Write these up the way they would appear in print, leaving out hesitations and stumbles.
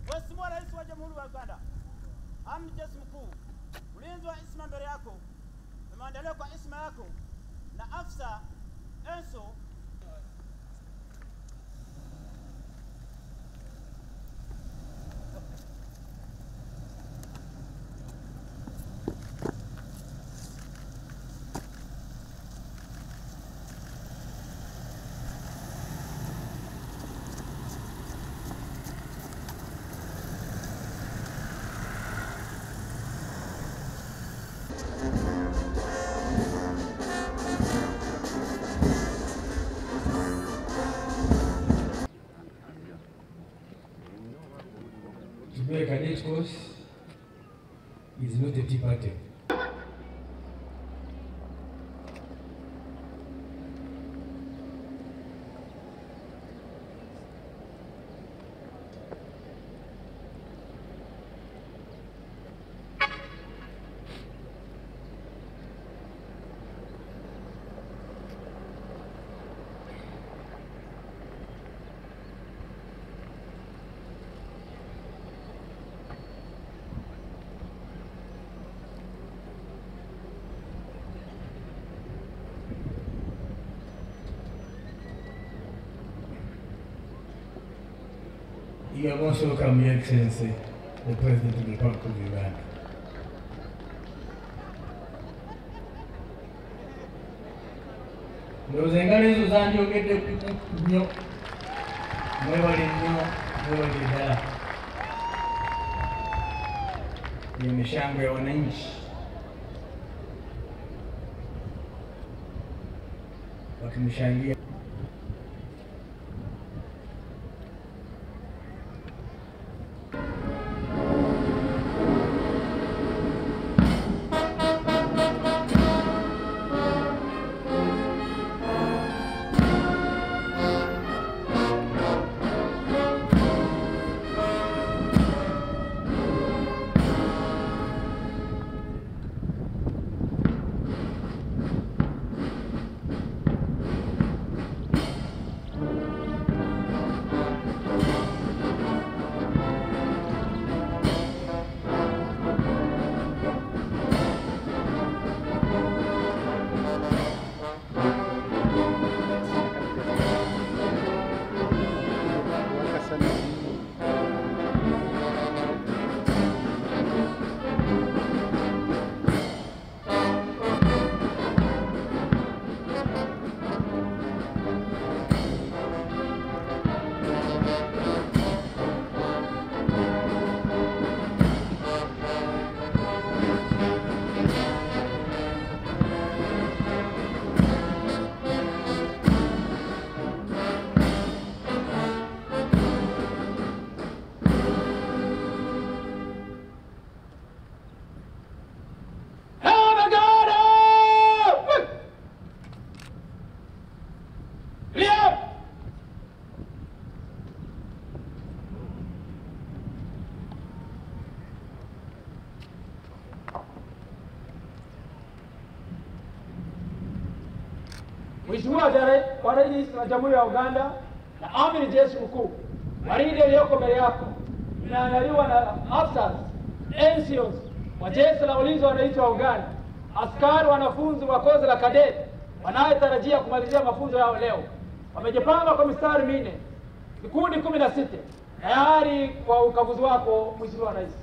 Mheshimiwa Rais wa Jamhuri ya Uganda, Amiri Jeshi Mkuu, ulinzi wa heshima mbele yako, maendeleo kwa heshima yako, na afisa Enso to be a cadet course is not a tea party. You are most welcome, Your Excellency, the President of the Republic of Uganda. Ndoze ngalo ezo zanjogedde nnyo, mwebale nnyo, mwebale ddala. Ni michango ya wananchi wakimshangia. Mheshimiwa Rais wa Jamhuri ya Uganda na Amiri Jeshi Mkuu, gwaride iliyoko mbele yako inaandaliwa na afisa NCOs wa Jeshi la Ulinzi wa Wananchi wa Uganda, askari wanafunzi wa kozi la cadets wanaotarajia kumalizia mafunzo yao leo. Wamejipanga kwa mistari minne, vikundi 16 tayari kwa ukaguzi wako, Mheshimiwa Rais.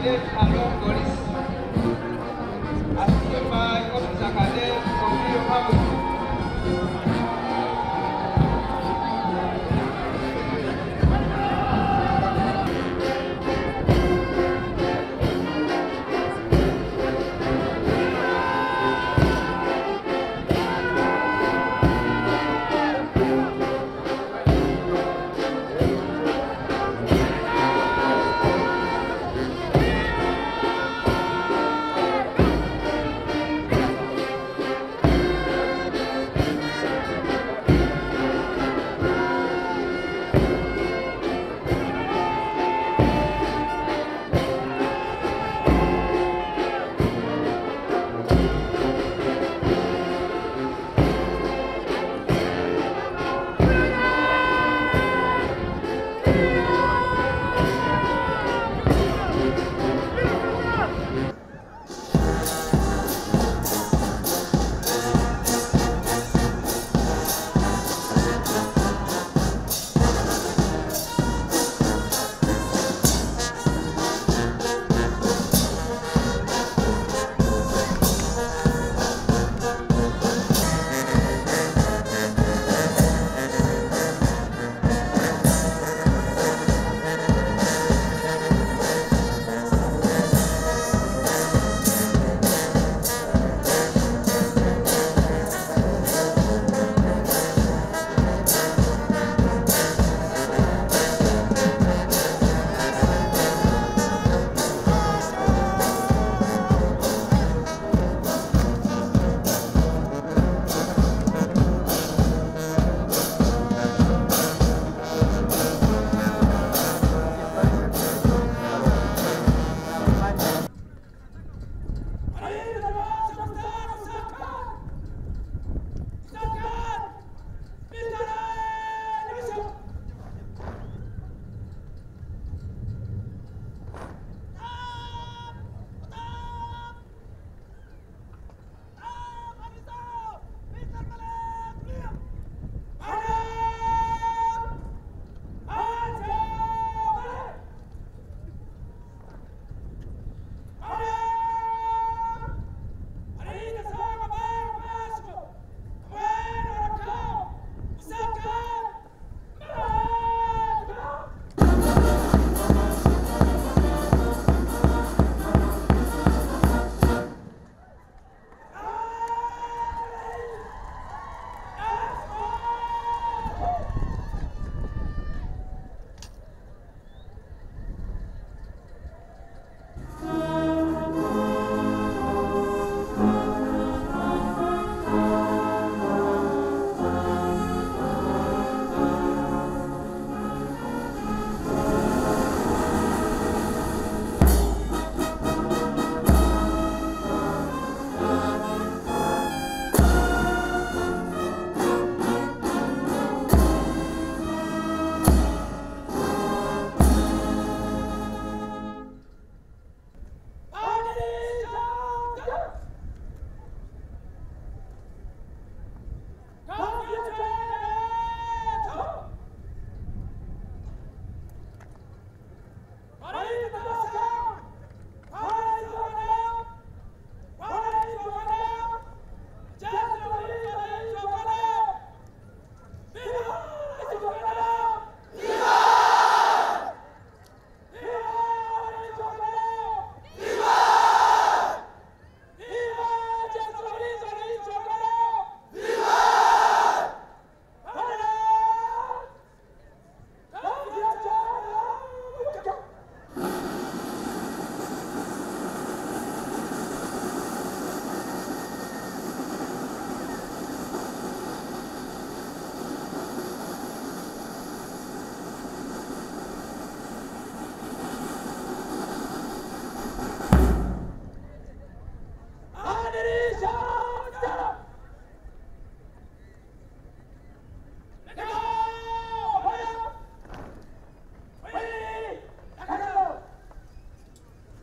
cadets and young police, assisted by officer cadets from your family.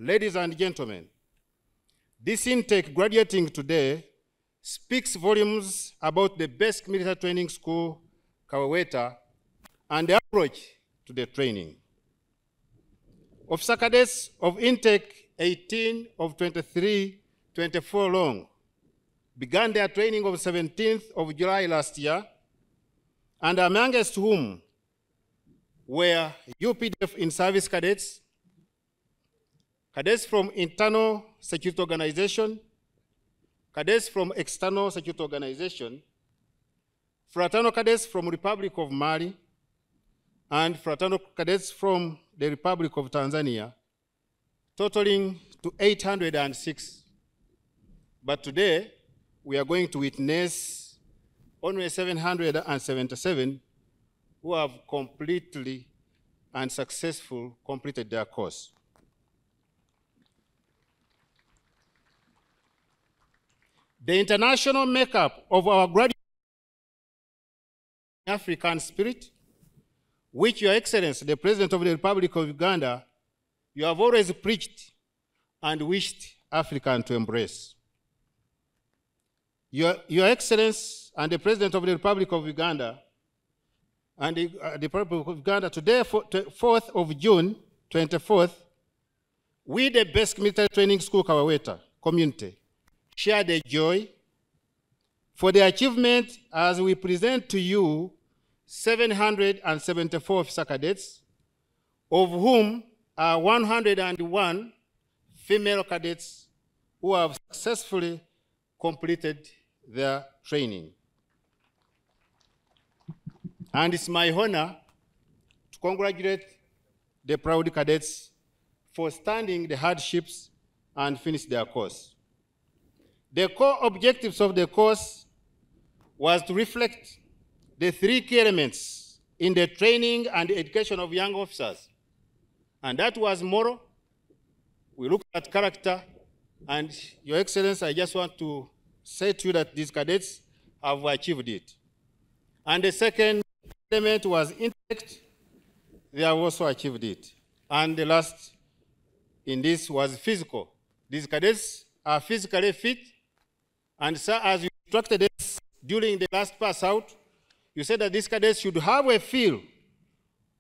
Ladies and gentlemen, this intake graduating today speaks volumes about the basic military training school, Kaweweta, and the approach to the training. Officer cadets of intake 18 of 23, 24 long began their training on 17th of July last year, and amongst whom were UPDF in-service cadets, cadets from internal security organization, cadets from external security organization, fraternal cadets from Republic of Mali, and fraternal cadets from the Republic of Tanzania, totaling to 806. But today, we are going to witness only 777 who have completely and successfully completed their course. The international makeup of our graduate African spirit, which Your Excellency, the President of the Republic of Uganda, you have always preached and wished Africa to embrace. Your Excellency and the President of the Republic of Uganda and the Republic of Uganda, today, 4th of June, 24th, we, the best military training school Kaweweta community, share the joy for the achievement as we present to you 774 officer cadets, of whom are 101 female cadets who have successfully completed their training. And it's my honor to congratulate the proud cadets for standing the hardships and finish their course. The core objectives of the course was to reflect the three key elements in the training and education of young officers. And that was moral. We looked at character. And Your Excellency, I just want to say to you that these cadets have achieved it. And the second element was intellect. They have also achieved it. And the last in this was physical. These cadets are physically fit. And so as you instructed us during the last pass out, you said that these cadets should have a feel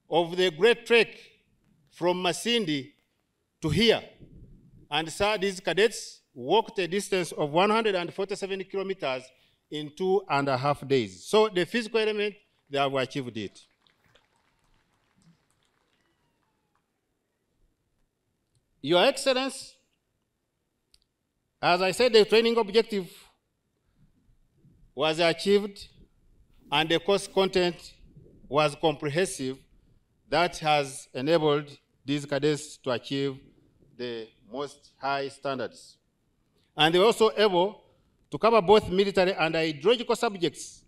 of the great trek from Masindi to here. And so these cadets walked a distance of 147 kilometers in 2.5 days. So the physical element, they have achieved it. Your Excellency, as I said, the training objective was achieved and the course content was comprehensive. That has enabled these cadets to achieve the most high standards. And they were also able to cover both military and ideological subjects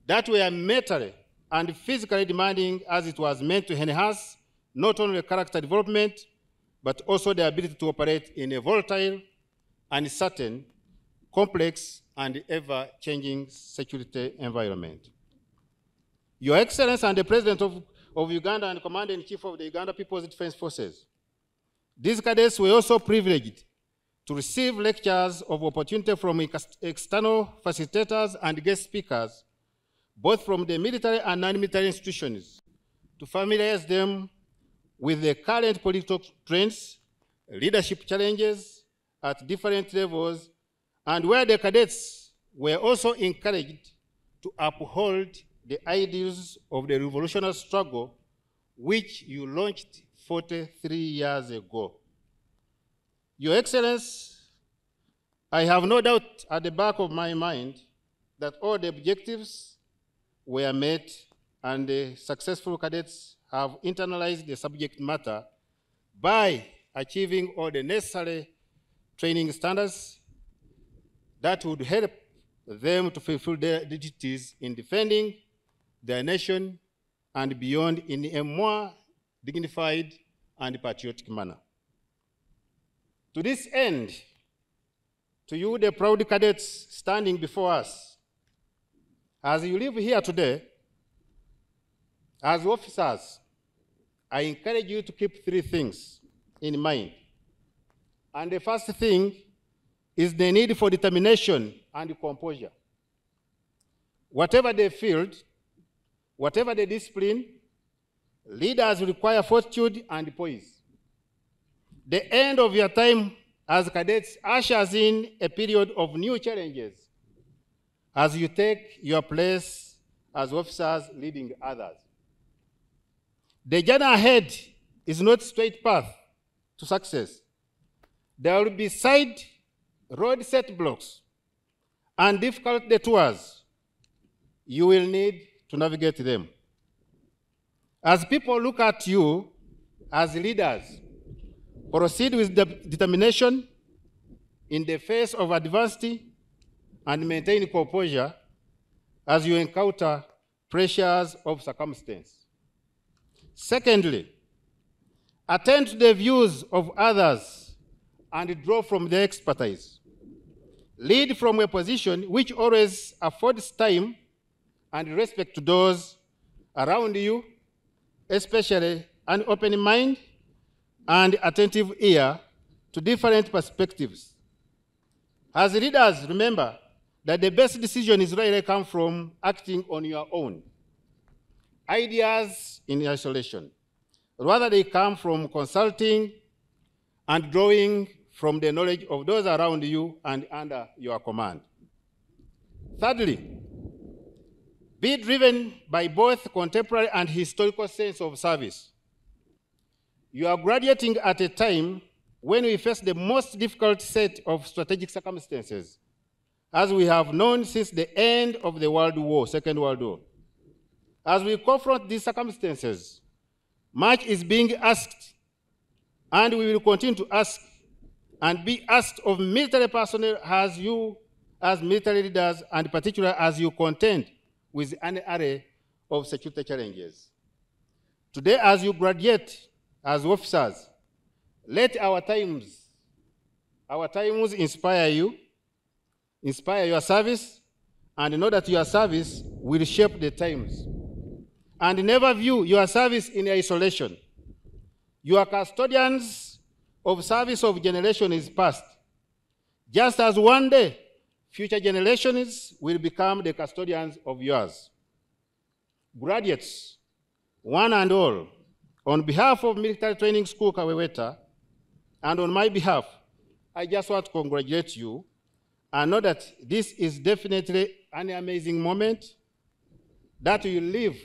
that were mentally and physically demanding, as it was meant to enhance not only character development, but also the ability to operate in a volatile, uncertain, complex, and ever-changing security environment. Your Excellency and the President of Uganda and Commander-in-Chief of the Uganda People's Defense Forces, these cadets were also privileged to receive lectures of opportunity from external facilitators and guest speakers, both from the military and non-military institutions, to familiarize them with the current political trends, leadership challenges at different levels, and where the cadets were also encouraged to uphold the ideals of the revolutionary struggle, which you launched 43 years ago. Your Excellency, I have no doubt at the back of my mind that all the objectives were met and the successful cadets have internalized the subject matter by achieving all the necessary training standards that would help them to fulfill their duties in defending their nation and beyond in a more dignified and patriotic manner. To this end, to you, the proud cadets standing before us, as you live here today, as officers, I encourage you to keep three things in mind. And the first thing is the need for determination and composure. Whatever the field, whatever the discipline, leaders require fortitude and poise. The end of your time as cadets ushers in a period of new challenges as you take your place as officers leading others. The journey ahead is not a straight path to success. There will be side road setbacks and difficult detours. You will need to navigate them. As people look at you as leaders, proceed with determination in the face of adversity and maintain composure as you encounter pressures of circumstance. Secondly, attend to the views of others and draw from their expertise. Lead from a position which always affords time and respect to those around you, especially an open mind and attentive ear to different perspectives. As leaders, remember that the best decision is rarely come from acting on your own ideas in isolation. Rather, they come from consulting and drawing from the knowledge of those around you and under your command. Thirdly, be driven by both contemporary and historical sense of service. You are graduating at a time when we face the most difficult set of strategic circumstances, as we have known since the end of the World War, Second World War. As we confront these circumstances, much is being asked, and we will continue to ask and be asked of military personnel as you, as military leaders, and particularly as you contend with an array of security challenges. Today, as you graduate as officers, let our times inspire you, inspire your service, and know that your service will shape the times. And never view your service in isolation. You are custodians of service of generations past, just as one day future generations will become the custodians of yours. Graduates, one and all, on behalf of Military Training School Kaweweta, and on my behalf, I just want to congratulate you and know that this is definitely an amazing moment that you live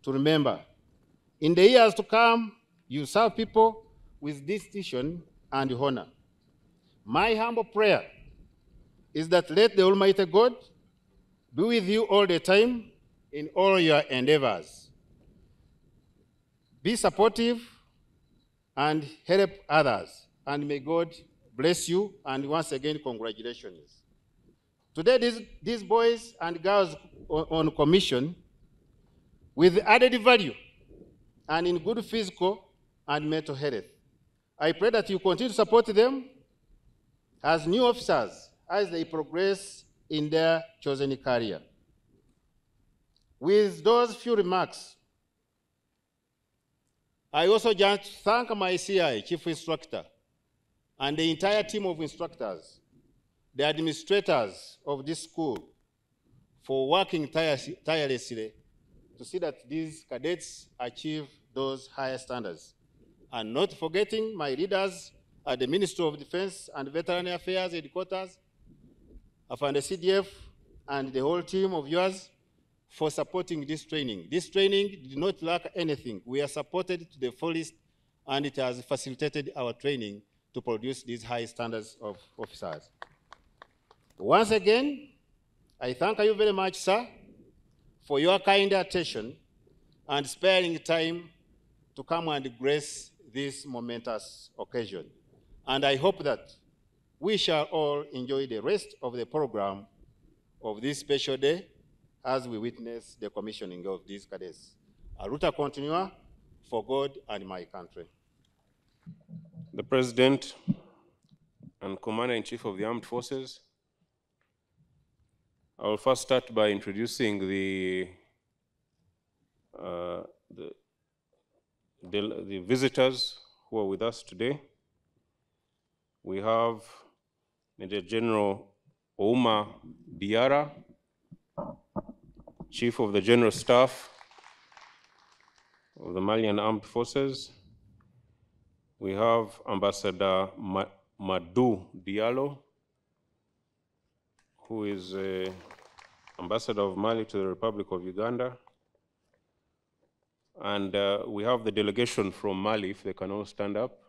to remember. In the years to come, you serve people with distinction and honor. My humble prayer is that let the Almighty God be with you all the time in all your endeavors. Be supportive and help others, and may God bless you, and once again, congratulations. Today, these boys and girls on commission with added value and in good physical and mental health. I pray that you continue to support them as new officers as they progress in their chosen career. With those few remarks, I also want to thank my CI, Chief Instructor, and the entire team of instructors, the administrators of this school, for working tirelessly to see that these cadets achieve those higher standards. And not forgetting my leaders at the Ministry of Defense and Veteran Affairs Headquarters, and the CDF, and the whole team of yours for supporting this training. This training did not lack anything. We are supported to the fullest, and it has facilitated our training to produce these high standards of officers. Once again, I thank you very much, sir, for your kind attention and sparing time to come and grace this momentous occasion. And I hope that we shall all enjoy the rest of the program of this special day as we witness the commissioning of these cadets. A ruta continua for God and my country. The President and Commander-in-Chief of the Armed Forces. I will first start by introducing the visitors who are with us today. We have Major General Ouma Biara, Chief of the General Staff of the Malian Armed Forces. We have Ambassador Madu Diallo, who is Ambassador of Mali to the Republic of Uganda. And we have the delegation from Mali, if they can all stand up,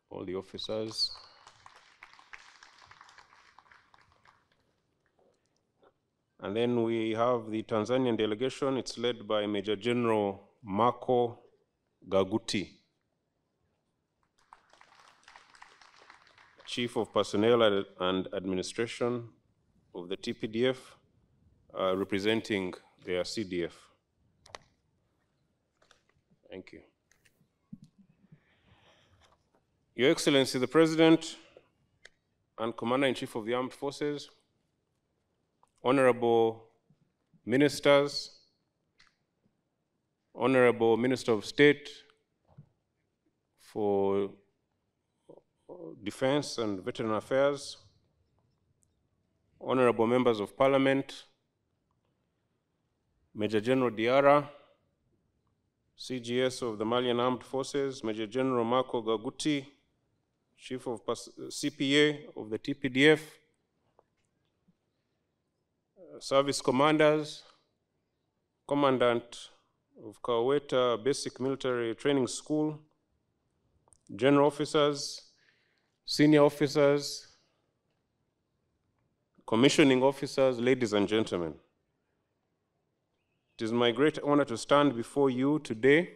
all the officers. And then we have the Tanzanian delegation. It's led by Major General Marco Gaguti, Chief of Personnel and Administration of the TPDF, representing their CDF. Thank you. Your Excellency, the President and Commander-in-Chief of the Armed Forces, Honorable Ministers, Honorable Minister of State for Defense and Veteran Affairs, Honorable Members of Parliament, Major General Diarra, CGS of the Malian Armed Forces, Major General Marco Gaguti, Chief of CPA of the TPDF, service commanders, Commandant of Kaweweta Basic Military Training School, general officers, senior officers, commissioning officers, ladies and gentlemen. It is my great honor to stand before you today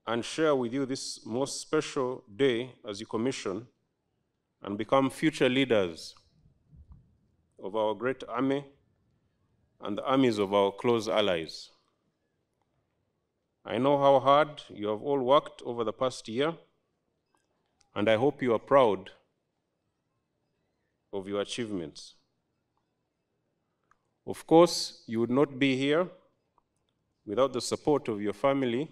and share with you this most special day as you commission and become future leaders of our great army and the armies of our close allies. I know how hard you have all worked over the past year, and I hope you are proud of your achievements. Of course, you would not be here without the support of your family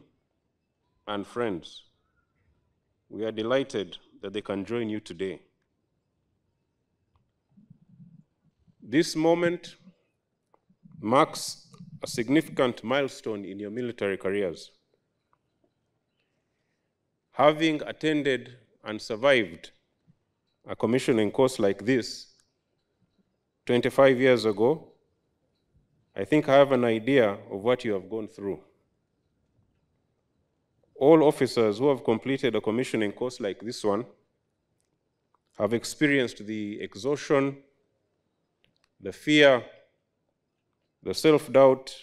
and friends. We are delighted that they can join you today. This moment marks a significant milestone in your military careers. Having attended and survived a commissioning course like this 25 years ago, I think I have an idea of what you have gone through. All officers who have completed a commissioning course like this one have experienced the exhaustion, the fear, the self-doubt,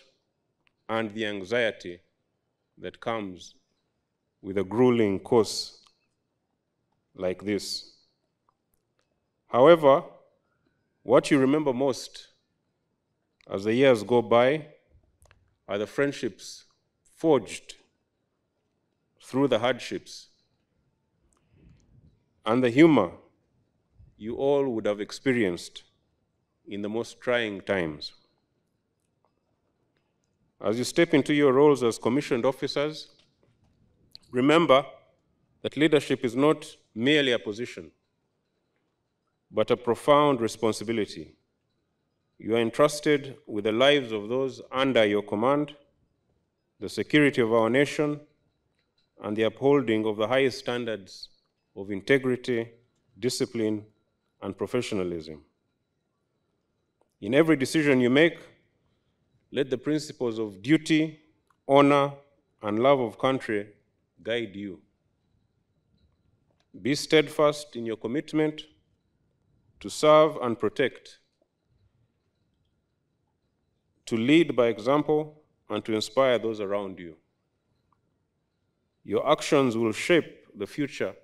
and the anxiety that comes with a grueling course like this. However, what you remember most as the years go by are the friendships forged through the hardships and the humor you all would have experienced in the most trying times. As you step into your roles as commissioned officers, remember that leadership is not merely a position, but a profound responsibility. You are entrusted with the lives of those under your command, the security of our nation, and the upholding of the highest standards of integrity, discipline, and professionalism. In every decision you make, let the principles of duty, honor, and love of country guide you. Be steadfast in your commitment to serve and protect, to lead by example, and to inspire those around you. Your actions will shape the future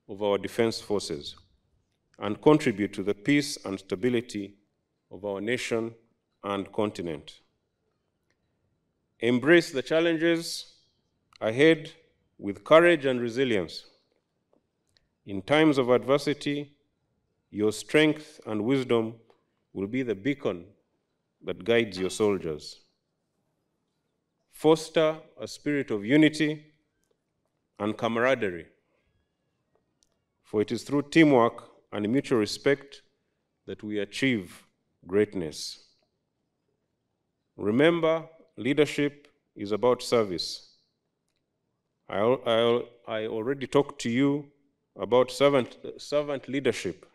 of our defense forces and contribute to the peace and stability of our nation and continent. Embrace the challenges ahead with courage and resilience. In times of adversity, your strength and wisdom will be the beacon that guides your soldiers. Foster a spirit of unity and camaraderie, for it is through teamwork and mutual respect that we achieve greatness. Remember, leadership is about service. I already talked to you about servant leadership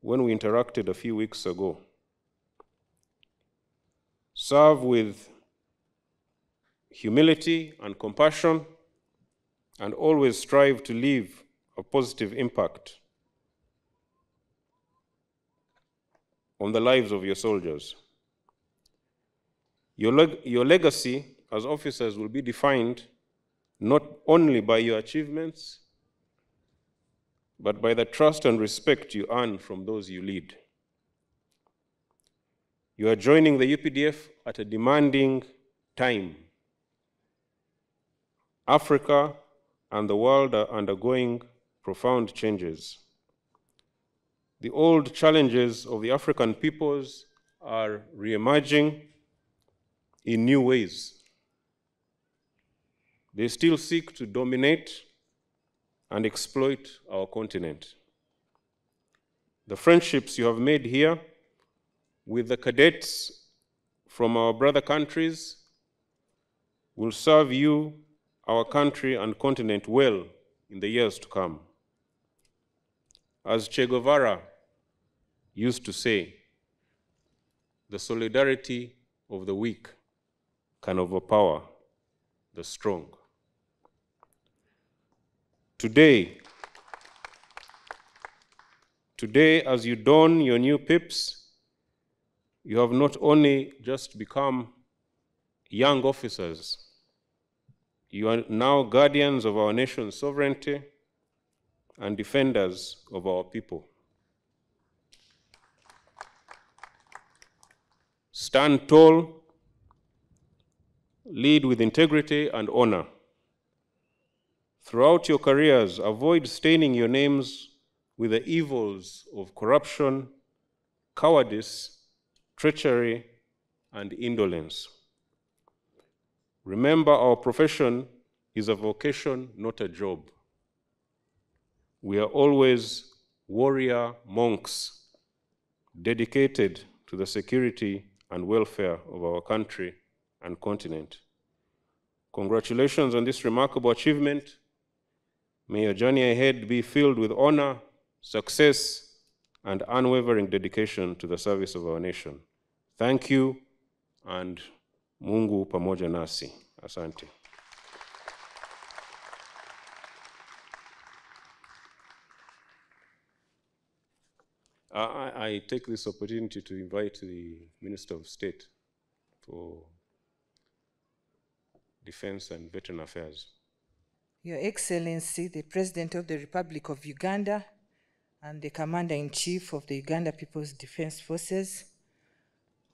when we interacted a few weeks ago. Serve with humility and compassion, and always strive to leave a positive impact on the lives of your soldiers. Your legacy as officers will be defined not only by your achievements, but by the trust and respect you earn from those you lead. You are joining the UPDF at a demanding time. Africa and the world are undergoing profound changes. The old challenges of the African peoples are re-emerging in new ways. They still seek to dominate and exploit our continent. The friendships you have made here with the cadets from our brother countries will serve you, our country and continent well in the years to come. As Che Guevara used to say, the solidarity of the weak can overpower the strong. Today, as you don your new pips, you have not only just become young officers, you are now guardians of our nation's sovereignty and defenders of our people. Stand tall, lead with integrity and honor. Throughout your careers, avoid staining your names with the evils of corruption, cowardice, treachery, and indolence. Remember, our profession is a vocation, not a job. We are always warrior monks dedicated to the security and welfare of our country and continent. Congratulations on this remarkable achievement. May your journey ahead be filled with honor, success, and unwavering dedication to the service of our nation. Thank you, and Mungu pamoja nasi. Asante. I take this opportunity to invite the Minister of State for Defense and Veteran Affairs. Your Excellency, the President of the Republic of Uganda and the Commander-in-Chief of the Uganda People's Defense Forces,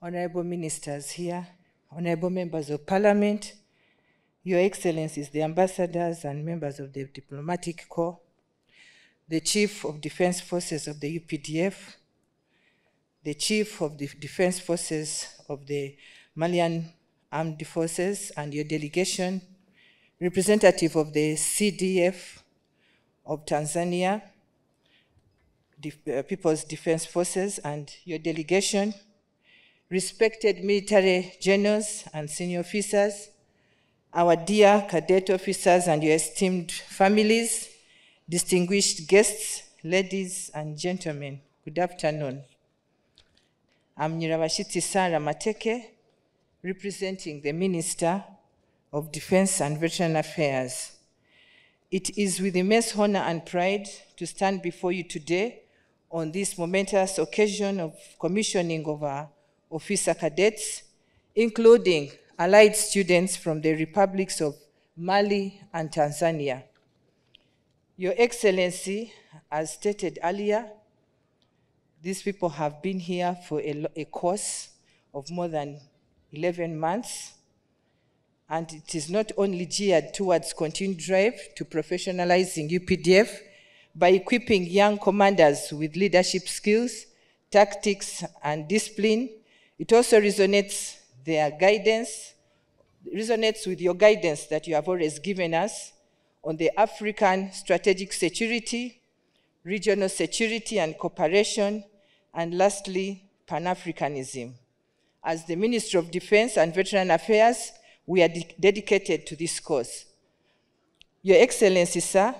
Honorable Ministers here, Honorable Members of Parliament, Your Excellencies, the Ambassadors and members of the Diplomatic Corps, the Chief of Defense Forces of the UPDF, the Chief of the Defense Forces of the Malian Armed Forces and your delegation, representative of the CDF of Tanzania, People's Defense Forces and your delegation, respected military generals and senior officers, our dear cadet officers and your esteemed families, distinguished guests, ladies and gentlemen, good afternoon. I'm Nyirabashitsi Sarah Mateke, representing the Minister of Defense and Veteran Affairs. It is with immense honor and pride to stand before you today on this momentous occasion of commissioning of our officer cadets, including allied students from the republics of Mali and Tanzania. Your Excellency, as stated earlier, these people have been here for a course of more than 11 months, and it is not only geared towards continued drive to professionalizing UPDF by equipping young commanders with leadership skills, tactics, and discipline. It also resonates with your guidance that you have always given us on the African strategic security, regional security and cooperation, and lastly, Pan-Africanism. As the Ministry of Defense and Veteran Affairs, we are dedicated to this cause. Your Excellency, sir,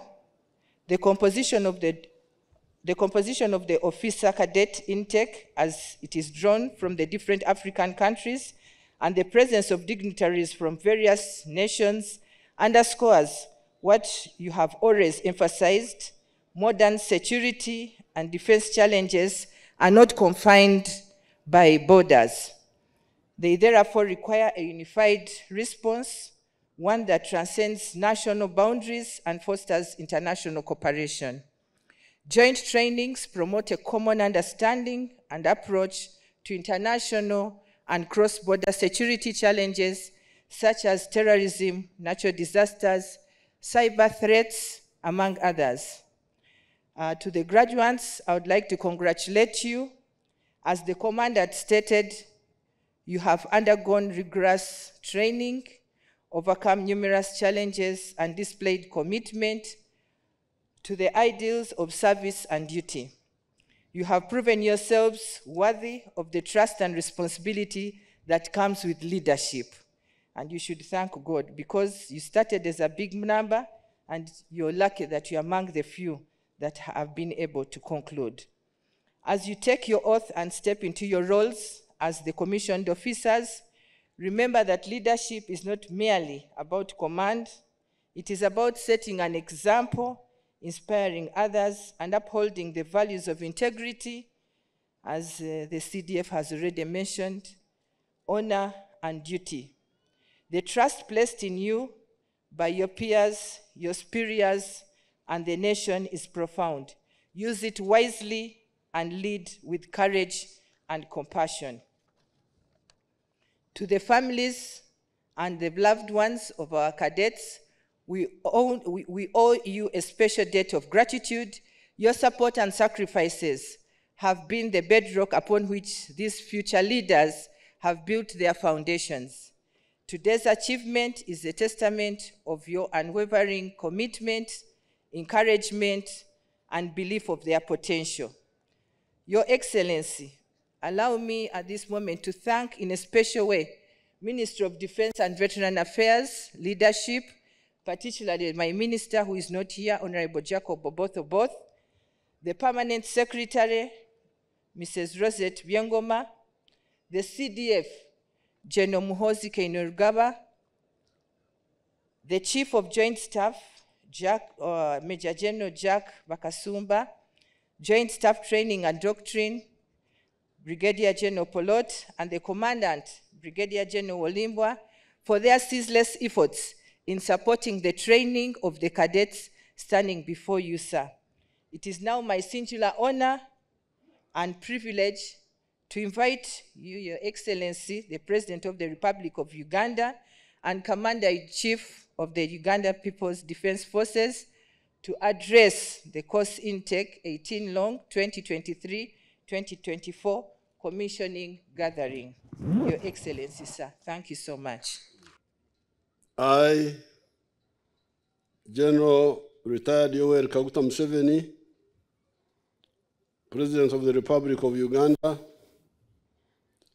the composition of the officer cadet intake, as it is drawn from the different African countries, and the presence of dignitaries from various nations underscores what you have always emphasized: modern security and defense challenges are not confined by borders. They therefore require a unified response, one that transcends national boundaries and fosters international cooperation. Joint trainings promote a common understanding and approach to international and cross-border security challenges such as terrorism, natural disasters, cyber threats, among others. To the graduates, I would like to congratulate you. As the commander stated, you have undergone rigorous training, overcome numerous challenges, and displayed commitment to the ideals of service and duty. You have proven yourselves worthy of the trust and responsibility that comes with leadership. And you should thank God, because you started as a big number, and you're lucky that you're among the few that have been able to conclude. As you take your oath and step into your roles as the commissioned officers, remember that leadership is not merely about command. It is about setting an example, inspiring others, and upholding the values of integrity, as the CDF has already mentioned, honor and duty. The trust placed in you by your peers, your superiors, and the nation is profound. Use it wisely and lead with courage and compassion. To the families and the loved ones of our cadets, we owe you a special debt of gratitude. Your support and sacrifices have been the bedrock upon which these future leaders have built their foundations. Today's achievement is a testament of your unwavering commitment, encouragement, and belief of their potential. Your Excellency, allow me at this moment to thank in a special way Ministry of Defense and Veteran Affairs leadership, particularly my minister who is not here, Honorable Jacob Oboth, the Permanent Secretary, Mrs. Rosette Byengoma, the CDF, General Muhoozi Kainerugaba, the Chief of Joint Staff, Major General Jack Bakasumba, Joint Staff Training and Doctrine, Brigadier General Polot, and the Commandant, Brigadier General Olimbwa, for their ceaseless efforts in supporting the training of the cadets standing before you, sir. It is now my singular honor and privilege to invite you, Your Excellency, the President of the Republic of Uganda and Commander-in-Chief of the Uganda People's Defense Forces, to address the course intake 18 long 2023-2024 commissioning gathering. Your Excellency, sir, thank you so much. I, General Retired Yoweri Kaguta Museveni, President of the Republic of Uganda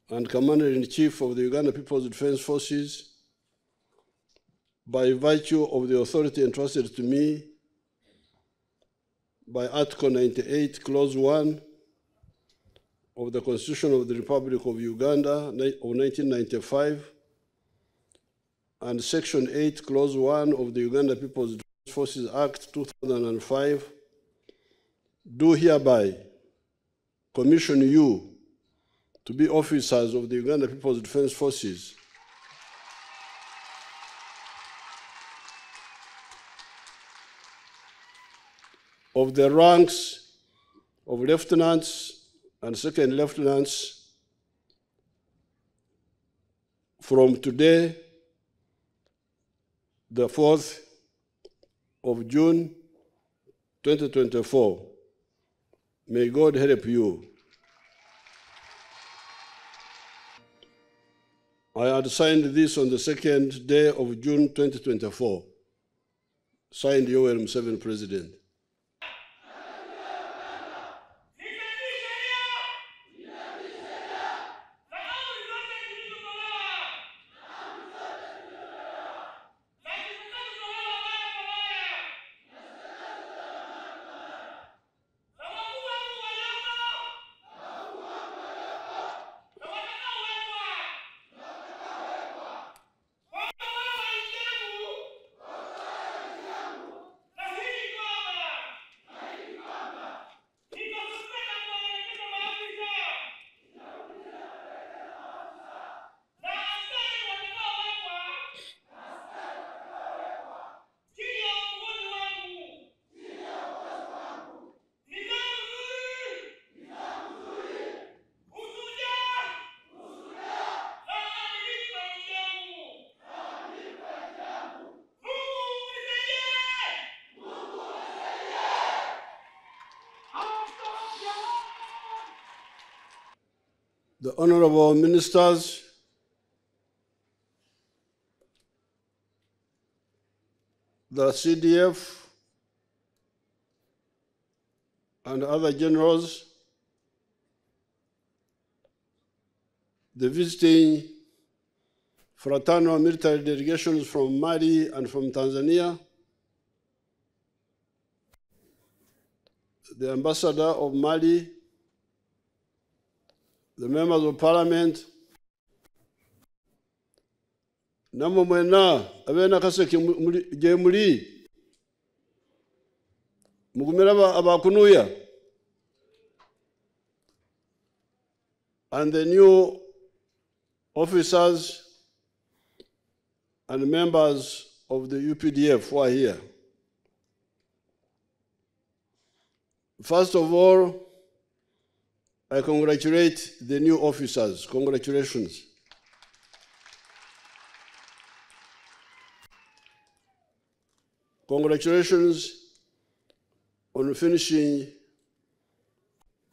and Commander-in-Chief of the Uganda People's Defense Forces, by virtue of the authority entrusted to me by Article 98, Clause 1 of the Constitution of the Republic of Uganda of 1995, and Section 8, Clause 1 of the Uganda People's Defense Forces Act 2005, do hereby commission you to be officers of the Uganda People's Defense Forces of the ranks of lieutenants and second lieutenants from today, the 4th of June, 2024. May God help you. I had signed this on the 2nd day of June, 2024. Signed, Yoweri Museveni, President. the honorable ministers, the CDF, and other generals, the visiting fraternal military delegations from Mali and from Tanzania, the ambassador of Mali, the members of parliament, namwe mwena abena kaseke je muri mugumira abakunuya, and the new officers and members of the UPDF who are here. First of all, I congratulate the new officers. Congratulations. Congratulations on finishing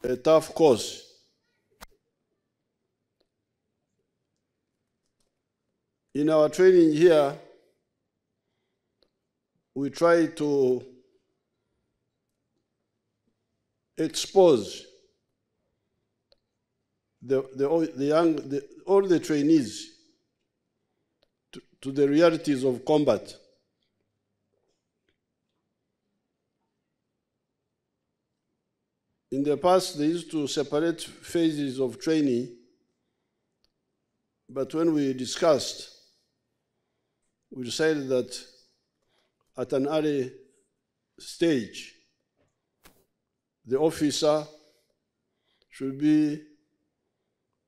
a tough course. In our training here, we try to expose all the trainees to the realities of combat. In the past, they used to separate phases of training, but when we discussed, we decided that at an early stage, the officer should be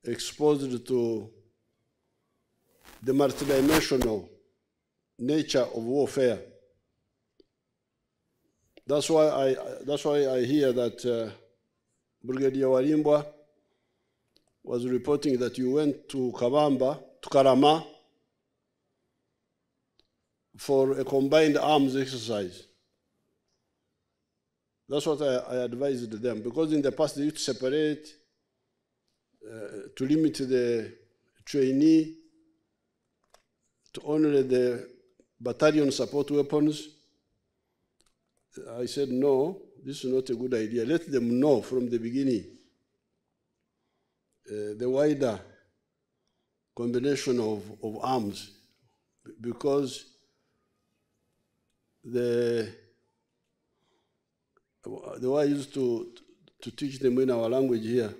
exposed to the multidimensional nature of warfare. That's why I hear that Brigadier Walimbwa was reporting that you went to Karama, for a combined arms exercise. That's what I advised them, because in the past they used to separate, to limit the trainee to only the battalion support weapons. I said, no, this is not a good idea. Let them know from the beginning the wider combination of arms, because the way I used to teach them in our language here,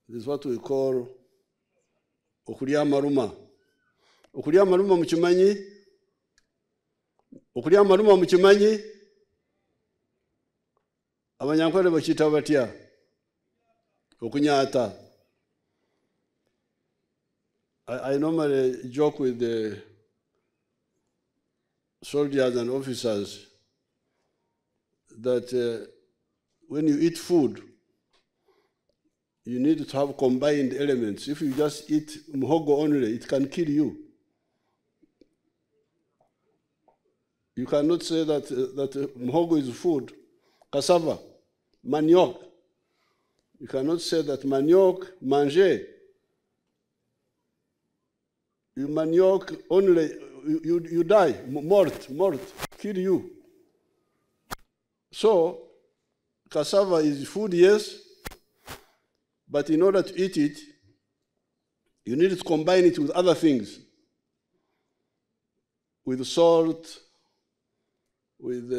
this is what we call okulia maruma. Okulia maruma muchimanyi? Okulia maruma muchimanyi? Abanyankwale bachita batya? Okunyata. I normally joke with the soldiers and officers that when you eat food, you need to have combined elements. If you just eat muhogo only, it can kill you. You cannot say that muhogo is food. Cassava, manioc. You cannot say that manioc, manger. You manioc only, you die, mort, kill you. So, cassava is food, yes, but in order to eat it, you need to combine it with other things, with salt, with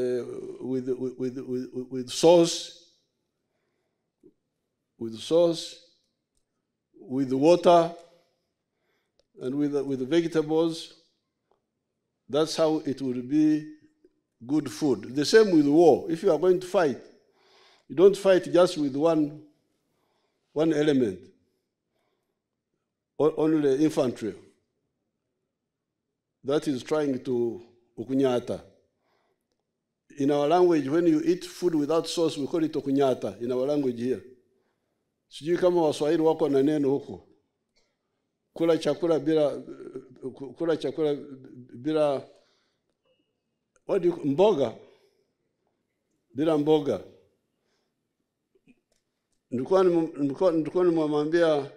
sauce, with water, and with vegetables. That's how it will be good food. The same with war. If you are going to fight, you don't fight just with one element, only infantry. That is trying to okunyata. In our language, when you eat food without sauce, we call it okunyata in our language here. Sijui kama Waswahili wako na neno huko. Kula chakula bila what do you mboga? Bila mboga. nilikuwa nimemwambia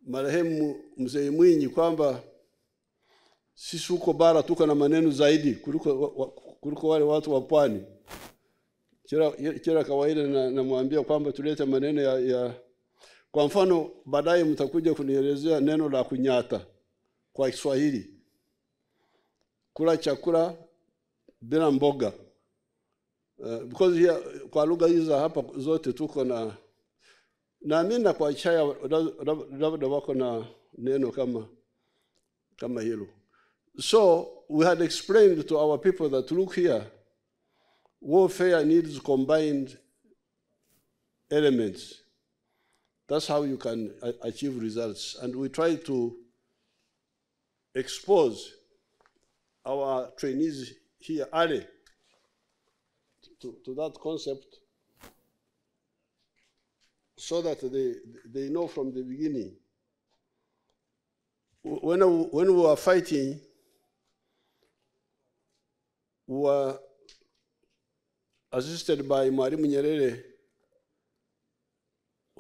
marehemu Mzee Mwinyi kwamba sisi huko bara tuko na maneno zaidi kuliko wale watu wa pwani. Kila kawaida namwambia kwamba tulete maneno ya kwa mfano, baadaye mtakuja kunielezea neno la kunyata kwa Kiswahili. Kula chakula bila mboga. Because here, kwa lugha hizi hapa zote tuko na naamini kwa chaya labda wako na neno kama hilo. So we had explained to our people that look here, warfare needs combined elements. That's how you can achieve results. And we try to expose our trainees here early to that concept so that they know from the beginning. When we were fighting, we were assisted by Mwalimu Nyerere,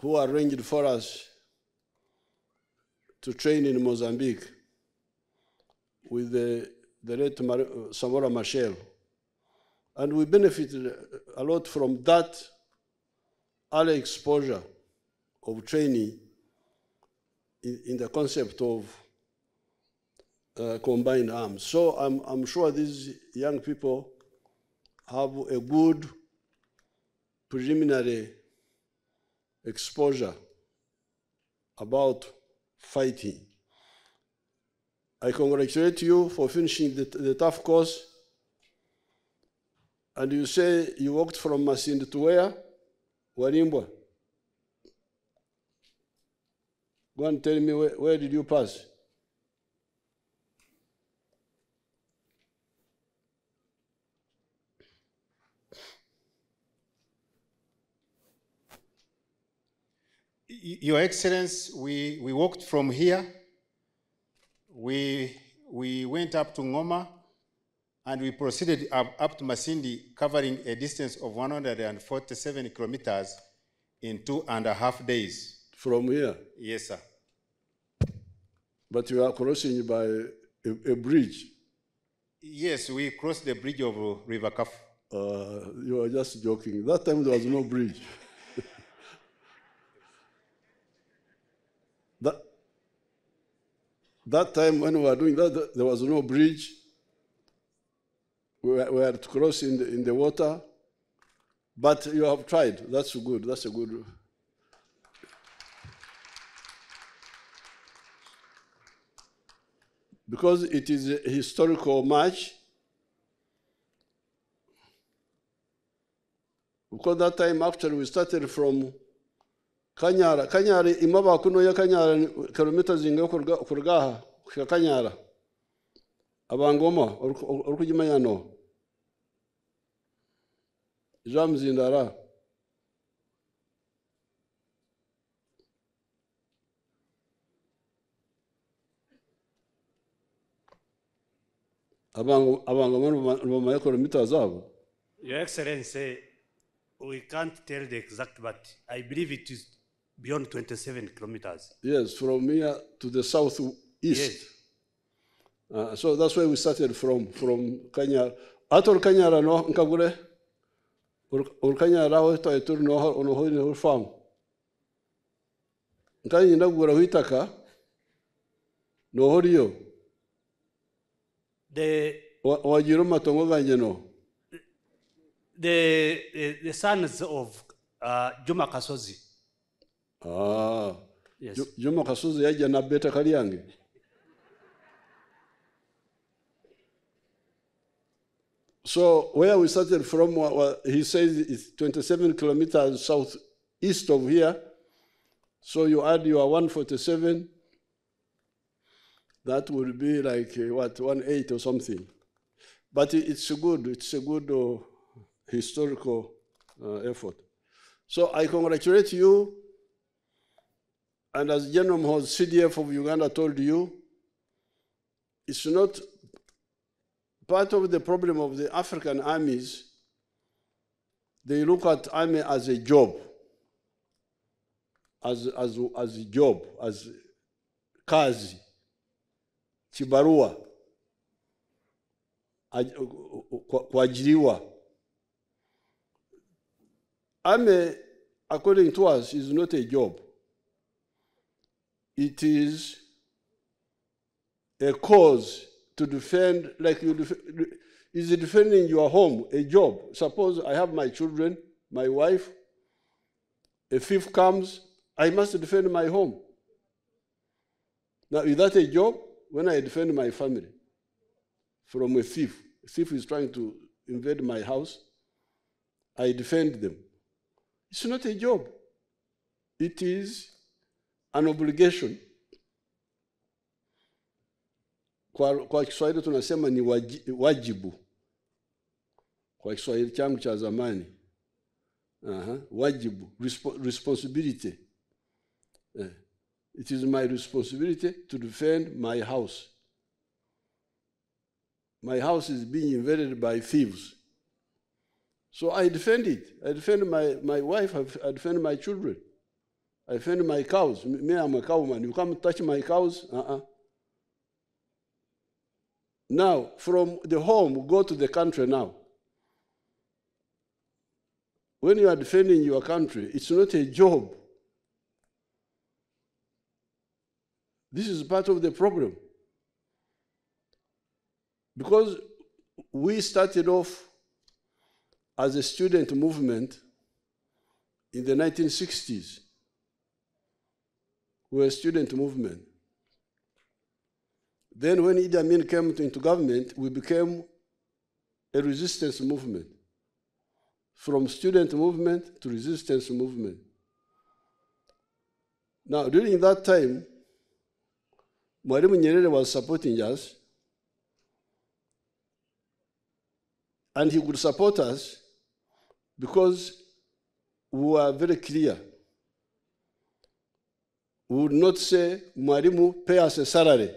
who arranged for us to train in Mozambique with the late Samora Machel. And we benefited a lot from that early exposure of training in the concept of combined arms. So I'm sure these young people have a good preliminary exposure about fighting. I congratulate you for finishing the tough course. And you say you walked from Masindi to where? Warimbwa. Go and tell me where did you pass? Your Excellency, we walked from here. We went up to Ngoma, and we proceeded up to Masindi, covering a distance of 147 kilometers in 2.5 days. From here? Yes, sir. But you are crossing by a bridge? Yes, we crossed the bridge of River Kafu. You are just joking. That time there was no bridge. That time when we were doing that, there was no bridge. We had to cross in the water. But you have tried. That's good. That's a good. Because it is a historical march. Because that time, actually, we started from Kanyara. Kanyara, imaba kuno ya Kanyara, kilometers zinga kurgaha, Kanyara. Abangoma, orkujimanya no. Jamzindara. Abangoma kilometers zabo. Your Excellency, we can't tell the exact, but I believe it is beyond 27 kilometers. Yes, from here to the southeast. Yes. So that's where we started from Kanyara. Ator Kanyara no nkagure. Ur Kanyara ho to etur no ono ho ni farm. Nkai ndagura huitaka no horio. The wajiro matongo ganje no. The sons of Juma Kasozi. Ah. Yes. Juma Kasozi yaja na beta kaliange. So where we started from, he says it's 27 kilometers southeast of here. So you add your 147, that would be like, 1.8 or something. But it's a good historical effort. So I congratulate you. And as General Mhoz, CDF of Uganda told you, it's not part of the problem of the African armies. They look at army as a job. as job, as kazi, kibarua, kuajiriwa. Army, according to us, is not a job. It is a cause to defend, like is defending your home, a job. Suppose I have my children, my wife, a thief comes, I must defend my home. Now, is that a job? When I defend my family from a thief is trying to invade my house, I defend them. It's not a job. It is an obligation. Kwa Kiswahili tunasema ni wajibu. Kwa Kiswahili changu cha zamani. Wajibu, responsibility. It is my responsibility to defend my house. My house is being invaded by thieves. So I defend it. I defend my wife, I defend my children. I defend my cows. Me, I'm a cowman. You come touch my cows? Now, from the home, go to the country now. When you are defending your country, it's not a job. This is part of the problem. Because we started off as a student movement in the 1960s. We were a student movement. Then when Idi Amin came into government, we became a resistance movement. From student movement to resistance movement. Now, during that time, Mwalimu Nyerere was supporting us, and he would support us because we were very clear. We would not say, Mwalimu, pay us a salary.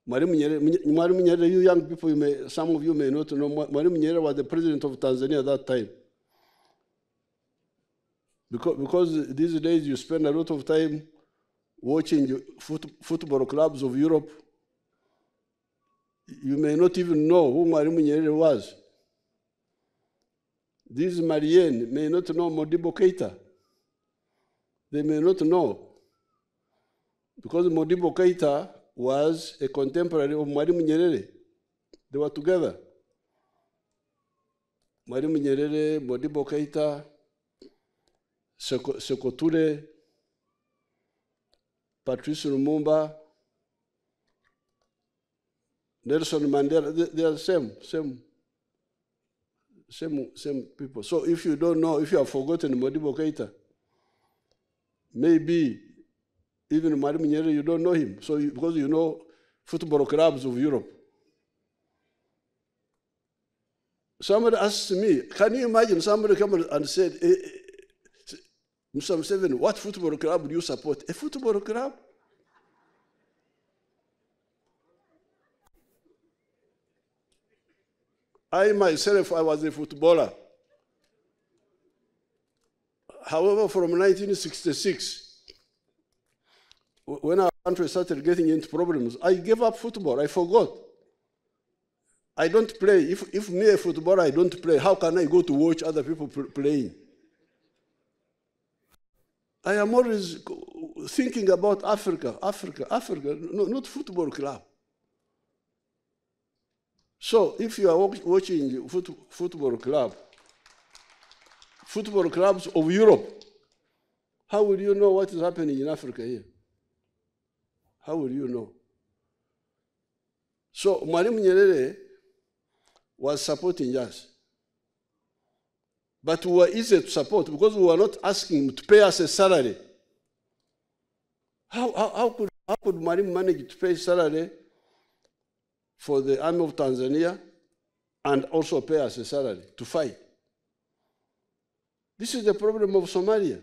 Mwalimu Nyerere, you young people, some of you may not know, Mwalimu Nyerere was the president of Tanzania at that time. Because these days you spend a lot of time watching football clubs of Europe, you may not even know who Mwalimu Nyerere was. These Marianne may not know Modibo Keita. They may not know. Because Modibo Keita was a contemporary of Mwalimu Nyerere. They were together. Mwalimu Nyerere, Modibo Keita, Sekoture, Patrice Lumumba, Nelson Mandela, they are the same people. So if you don't know, if you have forgotten Modibo Keita, maybe even Mwalimu Nyerere, you don't know him. So because you know football clubs of Europe. Somebody asked me, can you imagine somebody come and said, Mr. Museveni, what football club do you support? A football club? I myself, I was a footballer. However, from 1966, when our country started getting into problems, I gave up football. I forgot. I don't play. If me, a footballer, I don't play, how can I go to watch other people playing? I am always thinking about Africa, no, not football club. So if you are watching football clubs of Europe, how will you know what is happening in Africa here? How will you know? So Mwalimu Nyerere was supporting us. But we were easy to support because we were not asking him to pay us a salary. How could Mwalimu manage to pay salary for the army of Tanzania and also pay us a salary to fight? This is the problem of Somalia.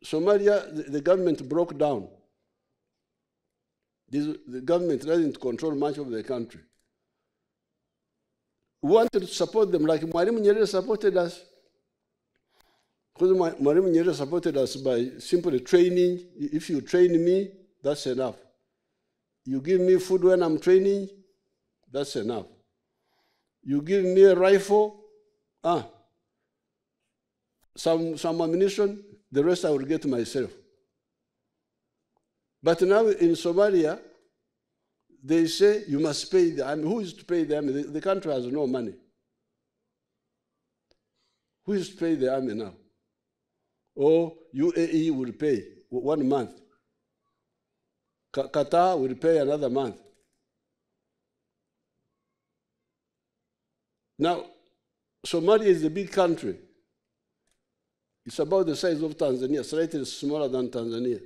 Somalia, the government broke down. The government doesn't control much of the country. We wanted to support them like Mwalimu Nyerere supported us. Because Mwalimu Nyerere supported us by simply training. If you train me, that's enough. You give me food when I'm training, that's enough. You give me a rifle, some ammunition, the rest I will get myself. But now in Somalia, they say you must pay the army. Who is to pay the army? The country has no money. Who is to pay the army now? Or UAE will pay 1 month. Qatar will pay another month. Now, Somalia is a big country. It's about the size of Tanzania, slightly smaller than Tanzania.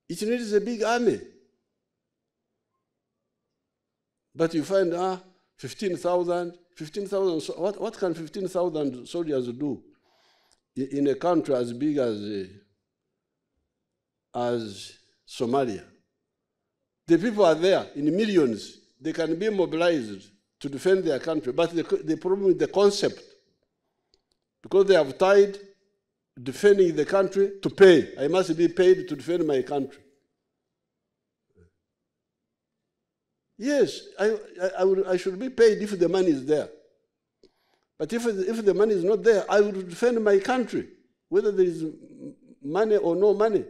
It needs a big army. But you find 15,000. What can 15,000 soldiers do in a country as big as Somalia? The people are there in millions. They can be mobilized to defend their country. But the problem is the concept. Because they have tied defending the country to pay. I must be paid to defend my country. Yes, I should be paid if the money is there. But if the money is not there, I will defend my country, whether there is money or no money.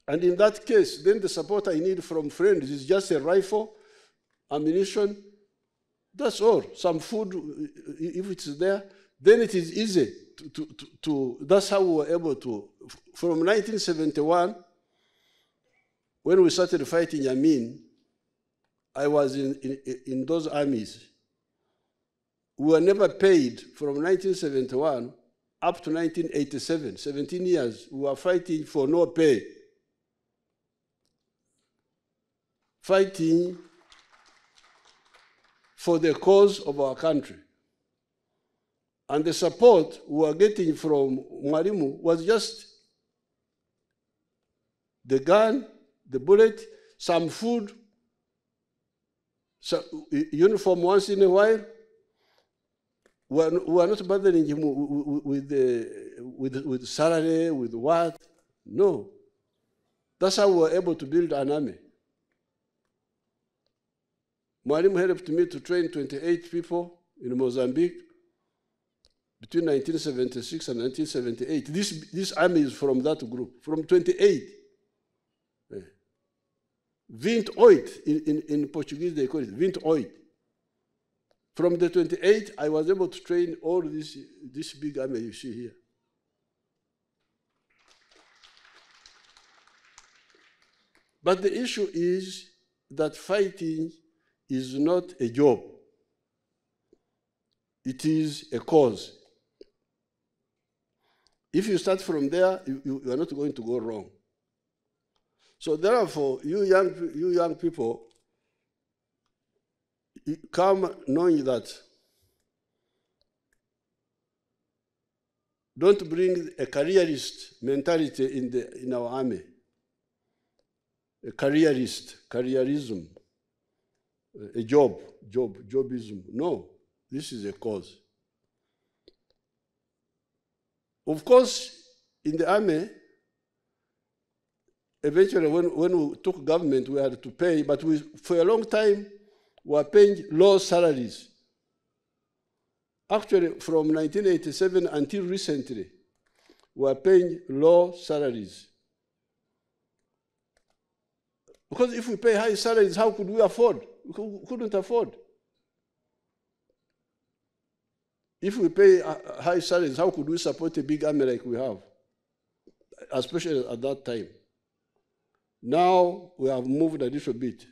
And in that case, then the support I need from friends is just a rifle, ammunition, that's all. Some food, if it's there, then it is easy that's how we were able to, from 1971, when we started fighting Yamin, I was in those armies. We were never paid from 1971 up to 1987, 17 years. We were fighting for no pay. Fighting for the cause of our country. And the support we were getting from Mwalimu was just the gun, the bullet, some food, uniform once in a while. We are not bothering him with salary, with what? No. That's how we were able to build an army. Mwalimu helped me to train 28 people in Mozambique between 1976 and 1978. This army is from that group, from 28. 28, in Portuguese they call it 28. From the 28, I was able to train all this big army you see here. But the issue is that fighting is not a job. It is a cause. If you start from there, you are not going to go wrong. So therefore, you young people, come knowing that don't bring a careerist mentality in our army. A careerism, a jobism. No, this is a cause. Of course, in the army, eventually when we took government, we had to pay, but for a long time, we were paying low salaries. Actually, from 1987 until recently, we were paying low salaries. Because if we pay high salaries, how could we afford? We couldn't afford. If we pay high salaries, how could we support a big army like we have? Especially at that time. Now we have moved a little bit.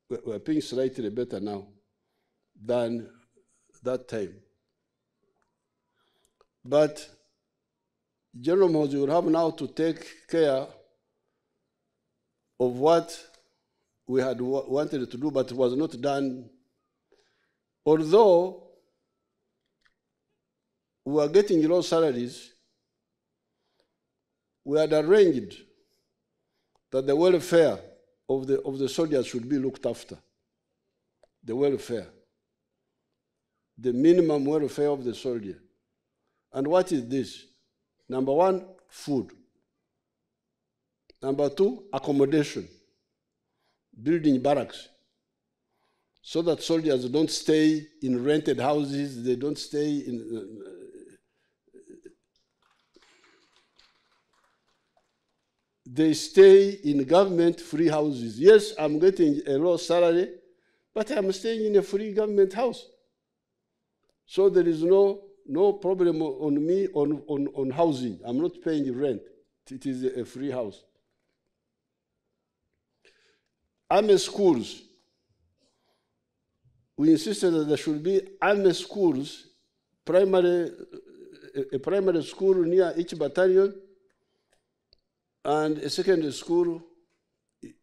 We're paying slightly better now than that time. But General Mozi will have now to take care of what we had wanted to do, but it was not done. Although we were getting low salaries, we had arranged that the welfare of the soldiers should be looked after. The welfare. the minimum welfare of the soldier. And what is this? Number one, food. Number two, accommodation, building barracks, so that soldiers don't stay in rented houses, they don't stay in... they stay in government-free houses. Yes, I'm getting a low salary, but I'm staying in a free government house. So there is no problem on me on housing. I'm not paying rent. It is a free house. Army schools. We insisted that there should be army schools, a primary school near each battalion, and a secondary school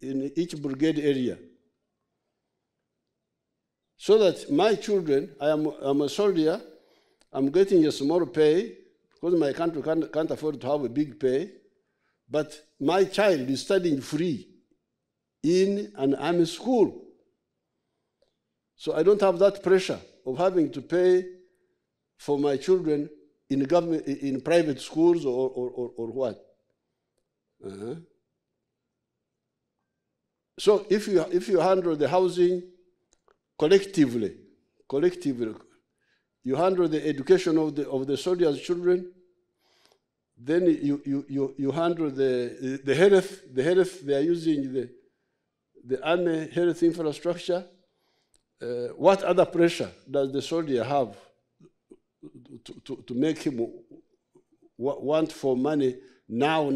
in each brigade area. So that my children, I'm a soldier, I'm getting a small pay, because my country can't afford to have a big pay, but my child is studying free in an army school. So I don't have that pressure of having to pay for my children in government, in private schools or what. So if you handle the housing collectively, you handle the education of the soldiers' children, then you handle the health they are using the army health infrastructure. What other pressure does the soldier have to make him want for money now?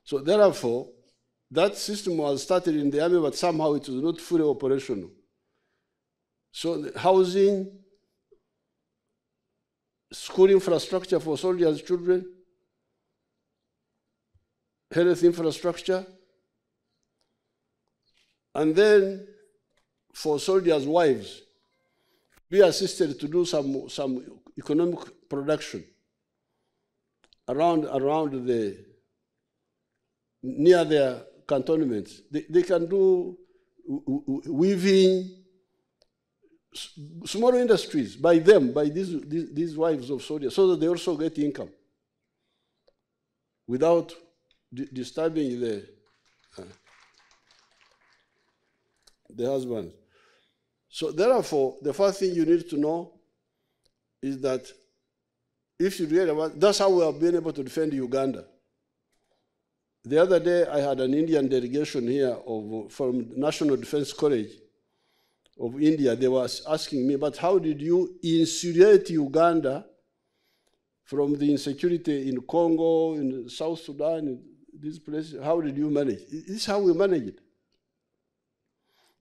So therefore, that system was started in the army, but somehow it was not fully operational. So the housing, school infrastructure for soldiers' children, health infrastructure, and then for soldiers' wives, be assisted to do some economic production around near their cantonments. They can do weaving, small industries by these wives of soldiers, so that they also get income without disturbing the husband. So therefore, the first thing you need to know is that if you really want, that's how we have been able to defend Uganda. The other day, I had an Indian delegation here from National Defense College of India. They were asking me, but how did you insulate Uganda from the insecurity in Congo, in South Sudan, in these places? How did you manage? This is how we manage it.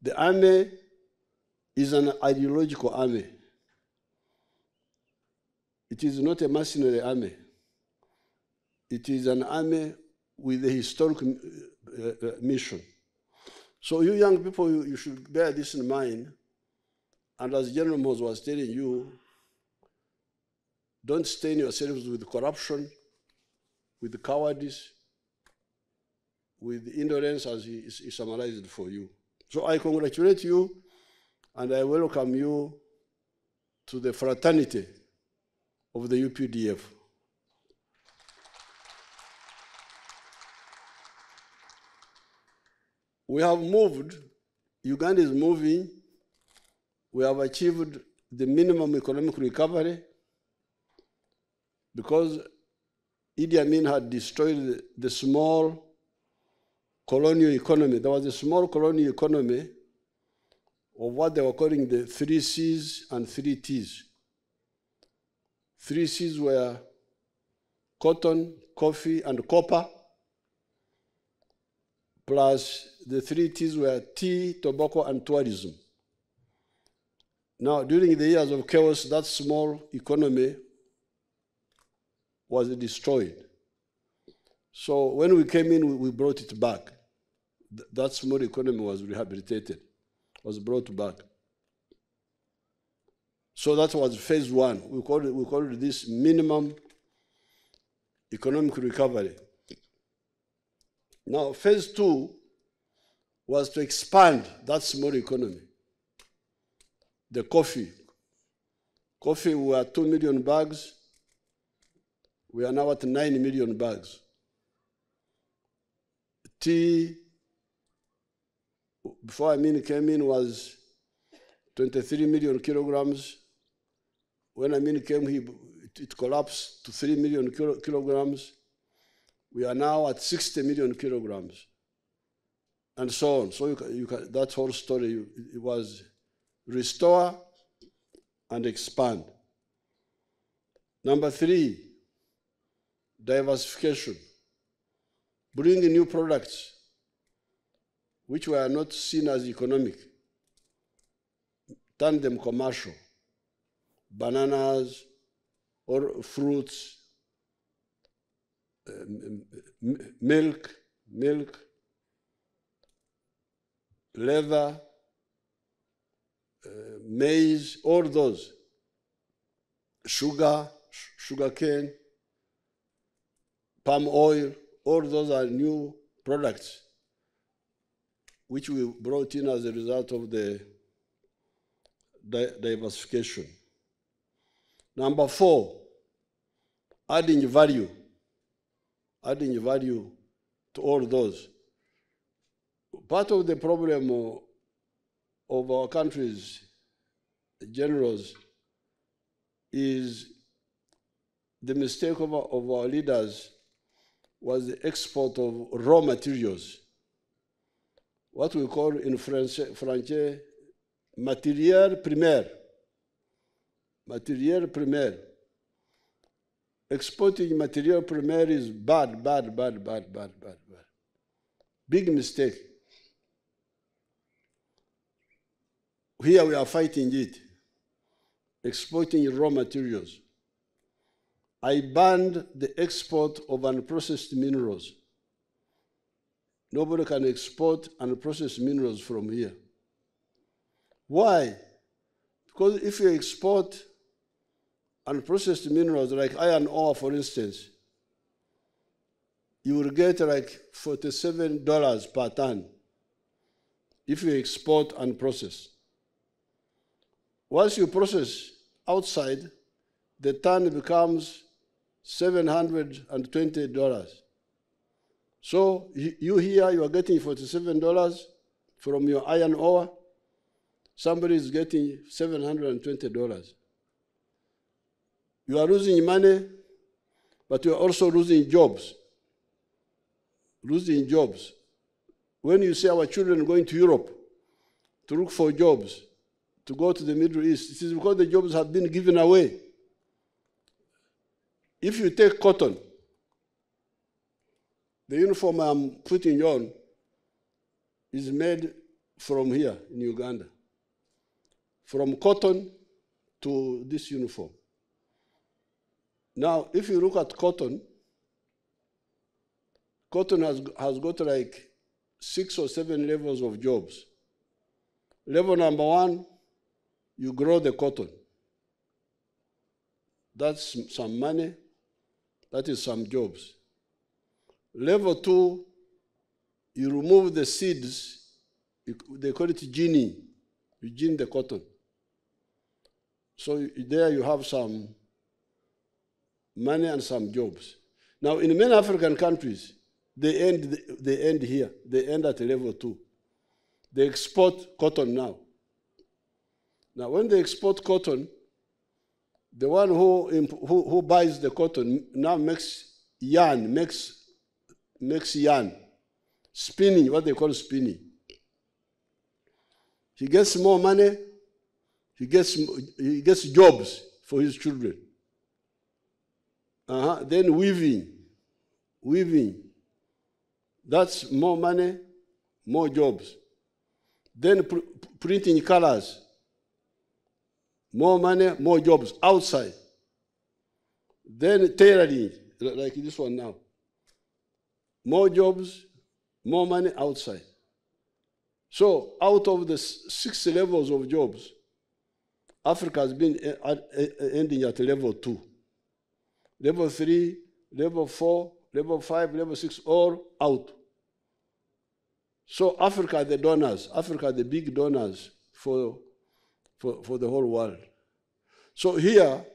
The army is an ideological army. It is not a mercenary army. It is an army with a historic mission. So you young people, you should bear this in mind. And as General Mose was telling you, don't stain yourselves with corruption, with cowardice, with indolence, as he summarized for you. So I congratulate you, and I welcome you to the fraternity of the UPDF. We have moved, Uganda is moving, we have achieved the minimum economic recovery because Idi Amin had destroyed the small colonial economy. There was a small colonial economy of what they were calling the 3 C's and 3 T's. 3 C's were cotton, coffee, and copper, plus the 3 T's were tea, tobacco, and tourism. Now, during the years of chaos, that small economy was destroyed. So when we came in, we brought it back. That small economy was rehabilitated, was brought back. So that was phase 1. We called it this minimum economic recovery. Now, phase 2 was to expand that small economy. The coffee. Coffee, we were 2 million bags. We are now at 9 million bags. Tea, before Amin came in, was 23 million kilograms. When Amin came, it collapsed to 3 million kilograms. We are now at 60 million kilograms, and so on. So that whole story, it was restore and expand. Number 3, diversification. Bring new products which were not seen as economic. Turn them commercial. Bananas or fruits, milk, leather, maize, all those. Sugarcane, palm oil, all those are new products which we brought in as a result of the diversification. Number 4, adding value to all those. Part of the problem of our country's generals is the mistake of our leaders was the export of raw materials, what we call in French, matériel primaire. Matériel primaire. Exporting material primaire is bad. Big mistake. Here we are fighting it. Exporting raw materials. I banned the export of unprocessed minerals. Nobody can export unprocessed minerals from here. Why? Because if you export unprocessed minerals, like iron ore, for instance, you will get like $47 per ton if you export unprocessed. Once you process outside, the ton becomes $720. So you here, you are getting $47 from your iron ore. Somebody is getting $720. You are losing money, but you are also losing jobs. Losing jobs. When you see our children going to Europe to look for jobs, to go to the Middle East, it is because the jobs have been given away. If you take cotton, the uniform I'm putting on is made from here in Uganda. From cotton to this uniform. Now, if you look at cotton, cotton has got like 6 or 7 levels of jobs. Level number 1, you grow the cotton. That's some money. That is some jobs. Level 2, you remove the seeds. They call it ginning. You gin the cotton. So there you have some money and some jobs. Now, in many African countries, they end here. They end at level 2. They export cotton now. Now, when they export cotton, the one who buys the cotton now makes yarn, makes yarn, spinning, what they call spinning. He gets more money. He gets jobs for his children. Then weaving. That's more money, more jobs. Then printing colors. More money, more jobs outside. Then tailoring, like this one now. More jobs, more money outside. So out of the 6 levels of jobs, Africa has been ending at level 2. Level 3, level 4, level 5, level 6, all out. So Africa, the donors, Africa, the big donors for for the whole world. So here,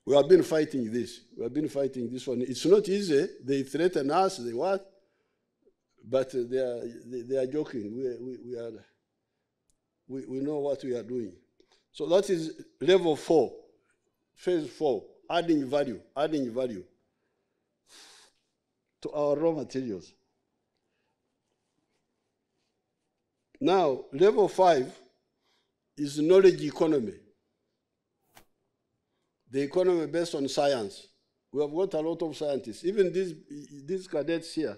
we have been fighting this. We have been fighting this one. It's not easy. They threaten us, they what? But they are joking. We know what we are doing. So that is level 4, phase 4, adding value to our raw materials. Now, level 5 is knowledge economy. The economy based on science. We have got a lot of scientists. Even these cadets here,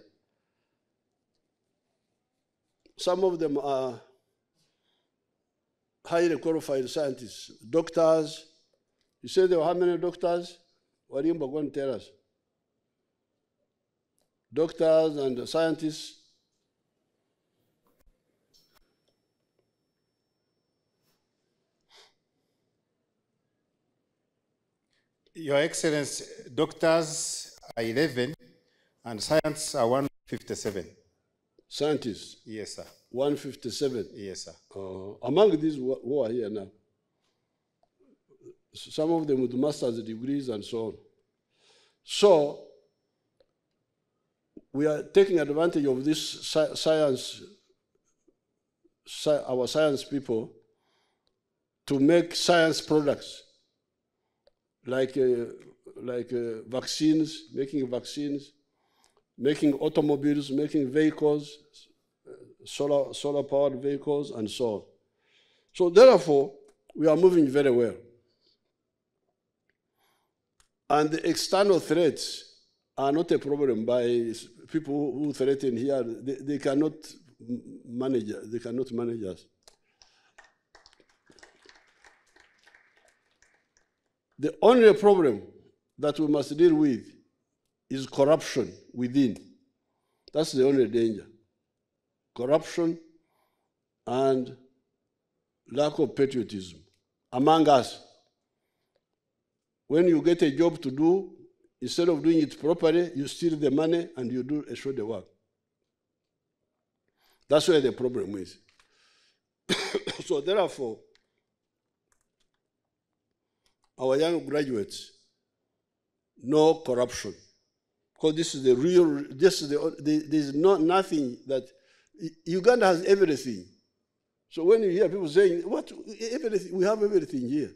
some of them are highly qualified scientists, doctors. You say there were how many doctors? What are you going to tell us? Doctors and scientists. Your Excellency, doctors are 11 and science are 157. Scientists? Yes, sir. 157? Yes, sir. Among these who are here now, some of them with master's degrees and so on. So, we are taking advantage of this science, our science people, to make science products, like vaccines, making automobiles, making vehicles, solar-powered vehicles, and so on. So therefore, we are moving very well. And the external threats are not a problem by people who threaten here. They cannot manage us. The only problem that we must deal with is corruption within. That's the only danger. Corruption and lack of patriotism among us. When you get a job to do, instead of doing it properly, you steal the money and you do a shoulda work. That's where the problem is. So therefore, our young graduates, no corruption. Because this is the real, there's nothing that, Uganda has everything. So when you hear people saying, what, everything, we have everything here.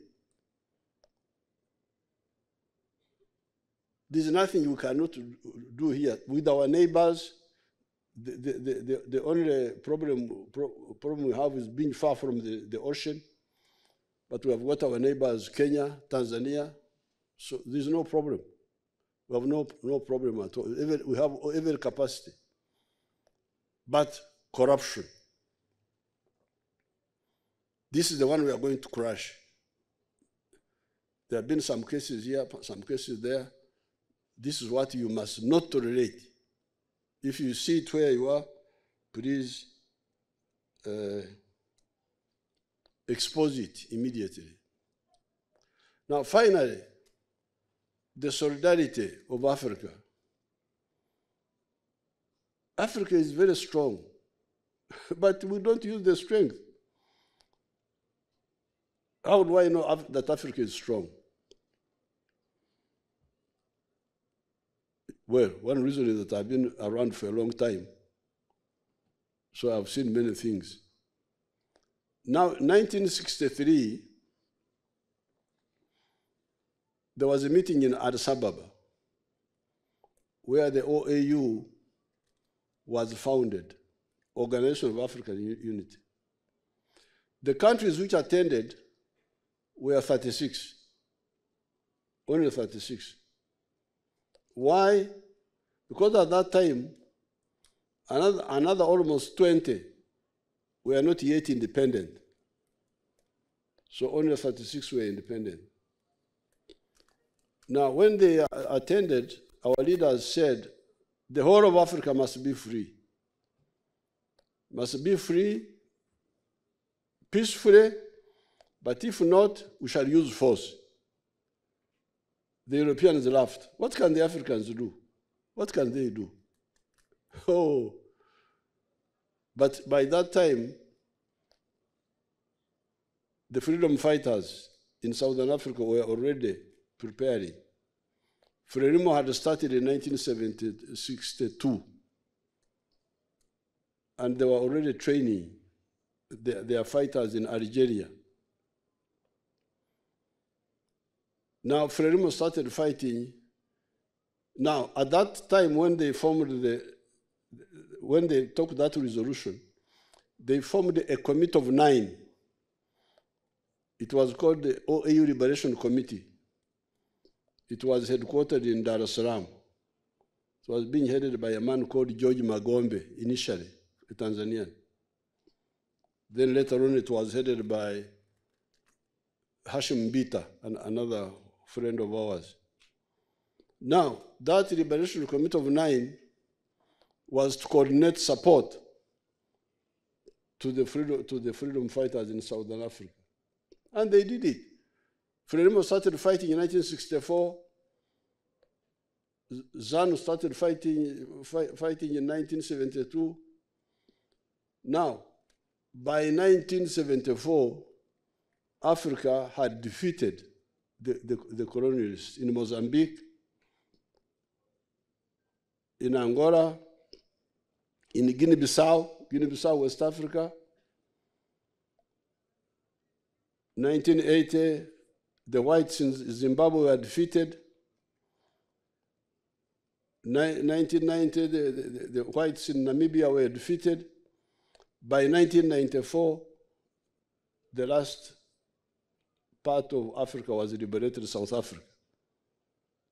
There's nothing you cannot do here. With our neighbors, the only problem we have is being far from the ocean. But we have got our neighbors, Kenya, Tanzania, so there's no problem. We have no problem at all. We have every capacity. But corruption. This is the one we are going to crush. There have been some cases here, some cases there. This is what you must not tolerate. If you see it where you are, please expose it immediately. Now, finally, the solidarity of Africa. Africa is very strong, but we don't use the strength. How do I know that Africa is strong? Well, one reason is that I've been around for a long time, so I've seen many things. Now, 1963, there was a meeting in Addis Ababa where the OAU was founded, Organization of African Unity. The countries which attended were 36, only 36. Why? Because at that time, another almost 20 were not yet independent. So only 36 were independent. Now, when they attended, our leaders said, the whole of Africa must be free. Must be free, peacefully, but if not, we shall use force. The Europeans laughed. What can the Africans do? What can they do? Oh. But by that time, the freedom fighters in Southern Africa were already preparing. Frelimo had started in 1962, and they were already training their fighters in Algeria. Now, Frelimo started fighting. Now, at that time, when they took that resolution, they formed a committee of 9. It was called the OAU Liberation Committee. It was headquartered in Dar es Salaam. It was being headed by a man called George Magombe, initially, a Tanzanian. Then later on, it was headed by Hashim Mbita, another friend of ours. Now, that Liberation Committee of 9 was to coordinate support to the freedom fighters in Southern Africa. And they did it. Frelimo started fighting in 1964. ZANU started fighting in 1972. Now, by 1974, Africa had defeated the colonialists in Mozambique, in Angola, in Guinea-Bissau, West Africa. 1980, the whites in Zimbabwe were defeated. 1990, the whites in Namibia were defeated. By 1994, the last part of Africa was liberated, South Africa.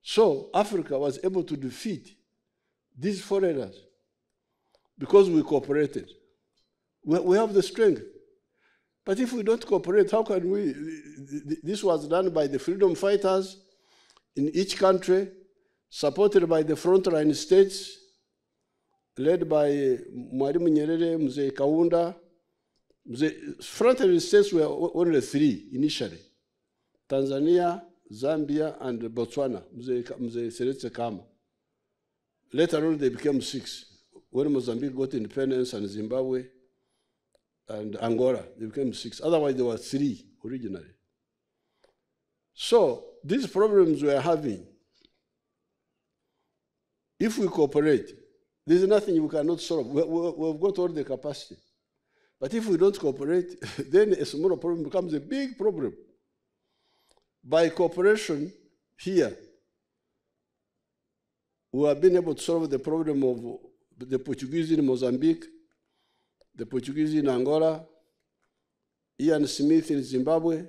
So Africa was able to defeat these foreigners because we cooperated. We have the strength. But if we don't cooperate, how can we? This was done by the freedom fighters in each country, supported by the frontline states, led by Mwalimu Nyerere, Mzee Kaunda. Frontline states were only 3 initially: Tanzania, Zambia, and Botswana, Mzee Seretse Khama. Later on, they became 6. When Mozambique got independence and Zimbabwe and Angola, they became 6. Otherwise, there were 3 originally. So these problems we are having, if we cooperate, there's nothing we cannot solve. We've got all the capacity. But if we don't cooperate, then a small problem becomes a big problem. By cooperation here, we have been able to solve the problem of the Portuguese in Mozambique, the Portuguese in Angola, Ian Smith in Zimbabwe,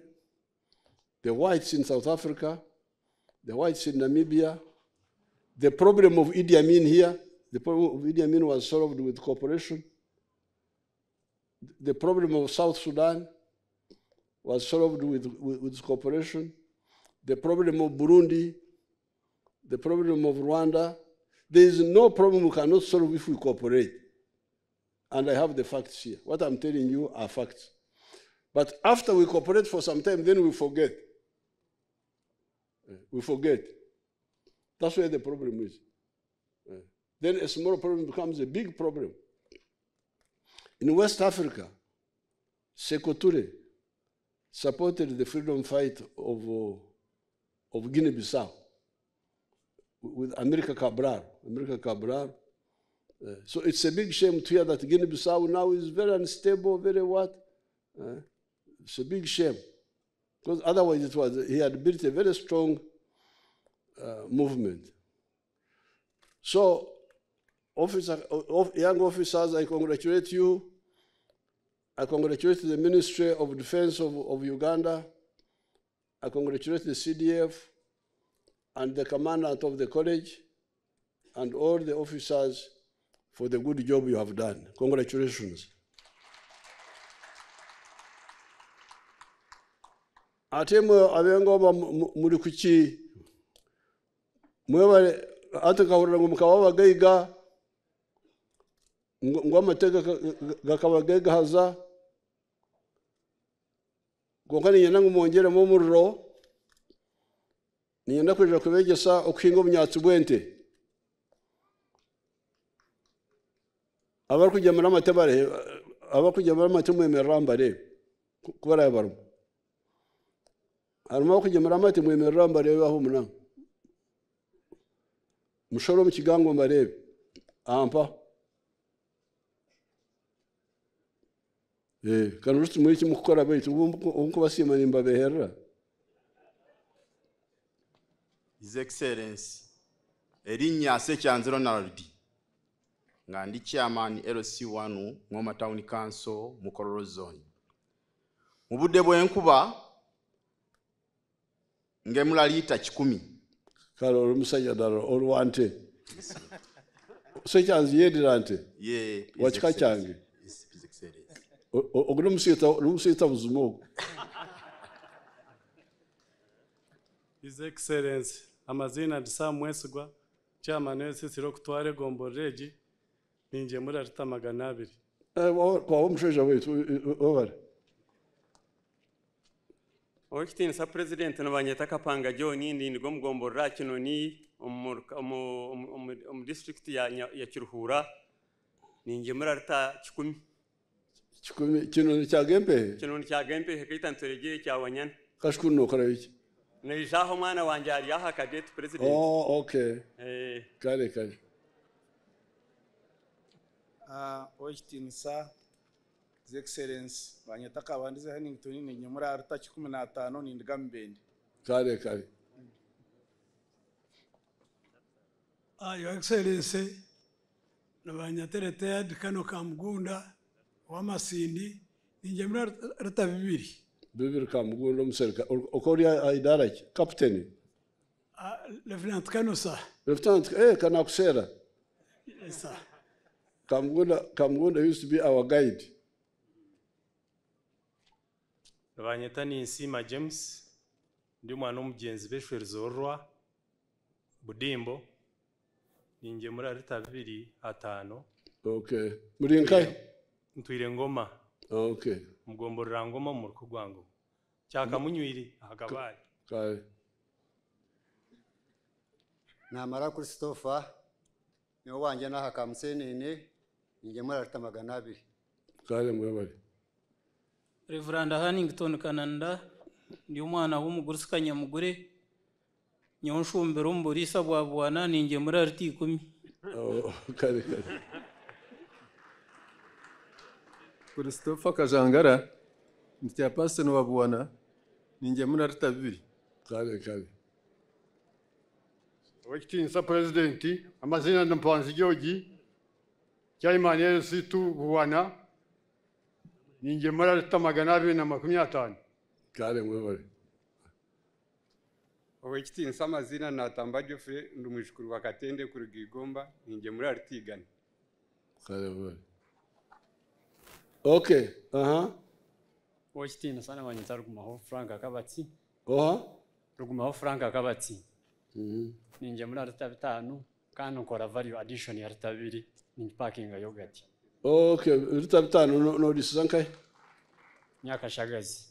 the whites in South Africa, the whites in Namibia. The problem of Idi Amin here, the problem of Idi Amin was solved with cooperation. The problem of South Sudan was solved with cooperation. The problem of Burundi, the problem of Rwanda. There is no problem we cannot solve if we cooperate. And I have the facts here. What I'm telling you are facts. But after we cooperate for some time, then we forget. We forget. That's where the problem is. Then a small problem becomes a big problem. In West Africa, Sekou Touré supported the freedom fight of Guinea-Bissau with America Cabral. So it's a big shame to hear that Guinea-Bissau now is very unstable, very what? It's a big shame. Because otherwise he had built a very strong movement. So, young officers, I congratulate you. I congratulate the Ministry of Defense of Uganda. I congratulate the CDF and the commandant of the college and all the officers for the good job you have done. Congratulations. Atemo abengo muri kuki mwebale atakahurira ngo mukababagaiga ngo amateka gakabagaiga haza ngo ngani nyina ngumongere mu muriro niyenda kuja kubegesa okwingo myatsi bwente abakujya muri amatebare abakujya muri amatemwe merambare kubara yabaru harimo kugemura amati mwemerera mbarebe aho muna mushoro mu kigango mbarebe ampa kanurutse muri kimwe gukora bait ubwo basima nimba behera. His Excellency Erinya Secyanziro Nardi ngandi chairman LC1 Ngoma Town Council Mukororo Zone mu budde bw'enkuba ngemula lita 10 kalo omusajja dalo olwante Secyanzi yedirante wachika cyange His Excellency ogno musita buzumo. His Excellency amazina ndisa Mwesigwa chairman w'Sisiro kutware Gomboreji ninje muri arita 200 kwa mushoja wetu over Okitin sa president nabanyeta kapanga John ndi ngo mugomborera kino ni district ya Kiruhura ninje muri arita 10 kino cya gempe hekitantorege cya wanyana kashkuno karaiki nijaho mwana wanje ari aha cadet president. Oh, okay. Kale. Okitinisa His Excellency banyataka abandize Hannington ni nyumura aruta 15 ni ndigambende. Kale. Your Excellency nabanyaterete kano kamugunda wamasindi ninjemura aruta 2 bibiri kamugunda muserika okoria idara captain Lieutenant Kanusa. Lieutenant kana kusera. Yes sir. Kamugunda used to be our guide. Banyeta ni Nsima James ndi mwana w'umugenzi beshwerizorwa Budimbo ninje muri arita 2 Okay. Muri nkai ntwire Ngoma. Okay. Mugomborera Ngoma mu rukugwango cyaka munywiri akabari. Kale. Namara Christopher niwo wanje naha kamsenene ninje muri arita 200. Kale mwebali. Reverend Hannington Kananda ndi umwana w'umugurusika nyamugure nyonshumbero mburisa bwabwana ninje muri arita 10. Kale. Christopher Kajangara ndi pastor wa bwana ninje muri arita 2. Kale. Okitinisa president amazina ndampanzi George chairman LC2 bwana ninje muri arita 250. Kale mwebali. Okitinisa amazina natamba Geoffrey ndumwishukuru wakatende kurugigomba ninje muri arita 100. Kale mwebali. Okay, Okitina sana wanyita rugumaho Frank akabatsi. Rugumaho Frank akabatsi. Ninje muri arita 5 kandi ukora value addition ya arita 2 ninje parking yogurt. Okay, arita 5 no disankai. Nyakashagazi.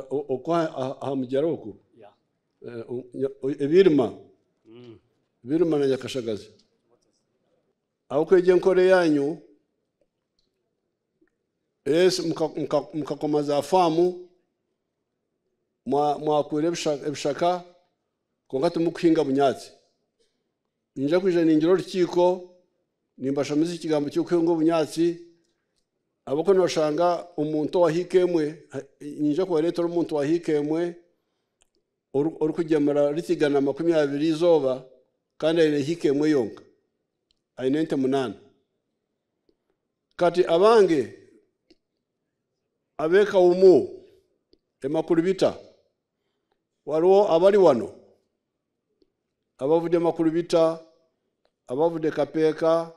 Okwa hamjaroko. Yeah. Ebirima. Birima na Nyakashagazi. Aukeje nkore yanyu mukakomaza famu mwakwire ebishaka kongatu mukuhinga bunyatsi ninja kwije ningiro rukiko nimbashamiza ikigambo cyo kuhinga bunyatsi abako noshanga umuntu wahikemwe ninja ko leta umuntu wahikemwe orukugemera ritigana 20 izoba kandi ine hikemwe yonka ainente 8 kati abange abeka umu emakurubita waliwo abali wano abavude makurubita abavude kapeka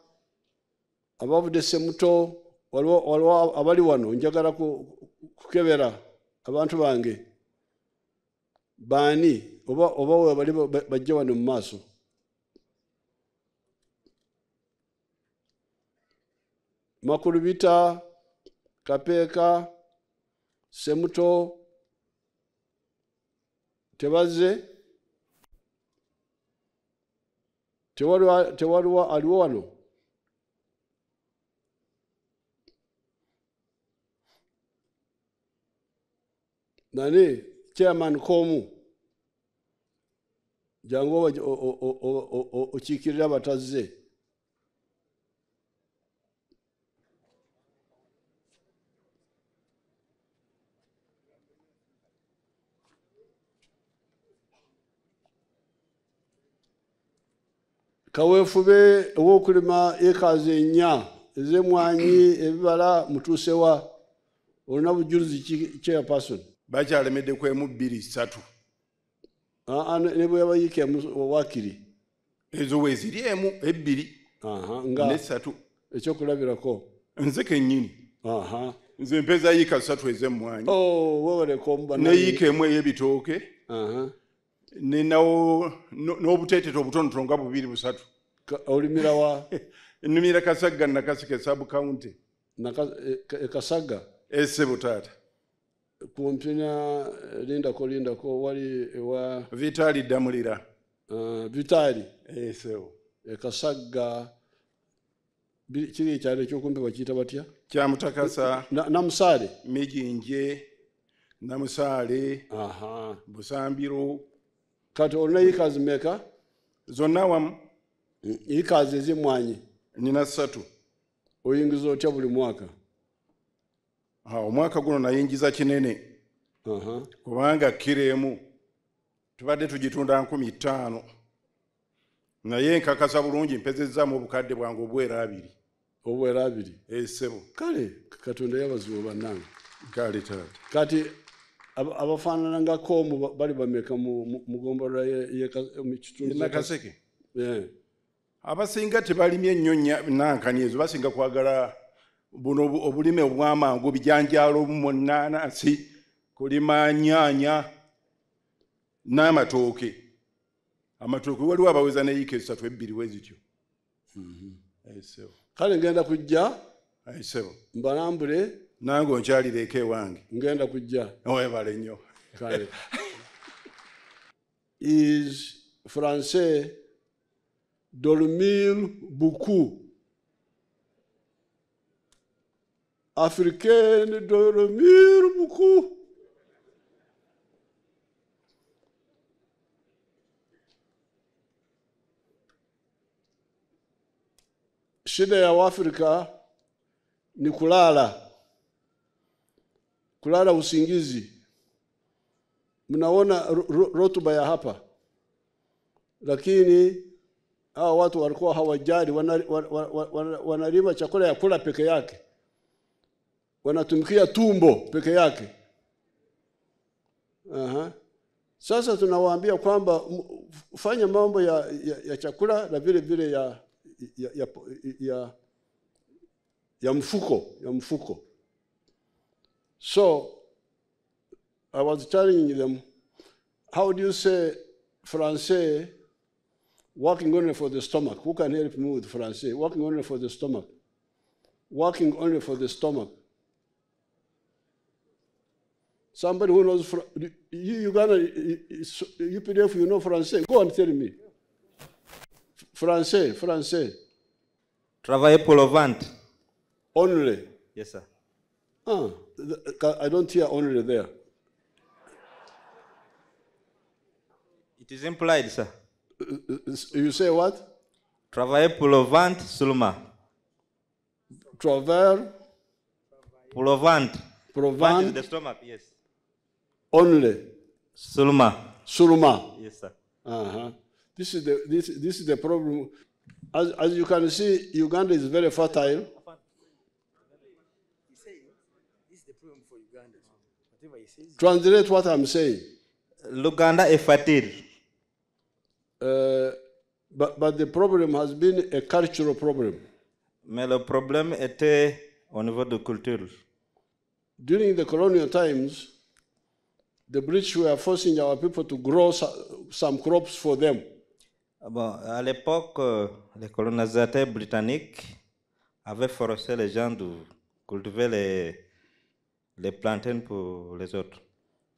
abavude semuto waliwo abali wano njagala kukebera abantu bange bani oba bali bajje wano mu maaso makurubita kapeka semuto tebaze tewaliwo aliwo wano nani chairman komu jango ochikirira batazze Kawefube owokulima ekaze nya ezemwanyi ebibala mutusewa olina bujulizi chairperson bakyalemedde kwemu 2 3 ne bwe yabayike wakiri ezo weziri emu 2 nga ne 3 ekyokulabirako nze kennyini nze mpeza yiika 3 ez'emmwanyi neyiika emu ey'ebitooke n'obuteetete obutonotono nga 2 3 olimira wa nnimira Kasagga Nakaseke sub county Kasagga Ssebo taata kumpina lindako wali ewa Vitali Damulira Vitali Ssebo Kasagga kiri ekyalo ekyokumpi bakiyita batya Kyamutakasa Namusaale Mijinje Namusaale Busambiro kati olina yiikazi meka zonna wamu yiikazi ez'emmwanyi nina 3 oyingiza otya buli mwaka omwaka guno nayingiza kinene kubanga kiro emu tubadde tugitunda 5,000 naye nkakasa bulungi mpezezzamu obukadde bwange obwera 2 Ssebo kale Katonda yabazibu bannange kale taata kati abafaanana nga komu bali bameka mu ggombolola y'ekitundu Nakaseke abasinga tebalimye nnyo nankani ezo basinga kwagala buno obulime obw'amangu bijanjaalo mu nnaanasi kulima nyaanya n'amatooke amatooke waliwo abaweza neyiika 3 2 wezityo kale ngenda kujja Ssebo mbalambule nange onkyalireko ewange ngenda kujja webale nnyo kale is français dormir beaucoup africain dormir beaucoup shida ya Waafrika ni kulala usingizi. Mnaona rotuba ya hapa, lakini hawa watu walikuwa hawajali, wanalima chakula ya kula peke yake, wanatumikia tumbo peke yake. Sasa tunawaambia kwamba fanya mambo ya chakula na vile vile ya mfuko. So I was telling them, how do you say Francais working only for the stomach? Who can help me with Francais? Working only for the stomach. Working only for the stomach. Somebody who knows Uganda, UPDF, you know Francais? Go and tell me. Francais. Travailler pour le ventre. Only. Yes, sir. I don't hear only there. It is implied, sir. You say what? Travailler pour le ventre seulement. Travailler pour le ventre. Pour le ventre. The stomach, yes. Only. Seulement. Yes, sir. This is the problem. As you can see, Uganda is very fertile. Translate what I'm saying. L'Ouganda est fertile. But the problem has been a cultural problem. Mais le problème était au niveau de culture. During the colonial times, the British were forcing our people to grow some crops for them. Bon, à l'époque, les colonisateurs britanniques avaient forcé les gens de cultiver les plantains pour les autres.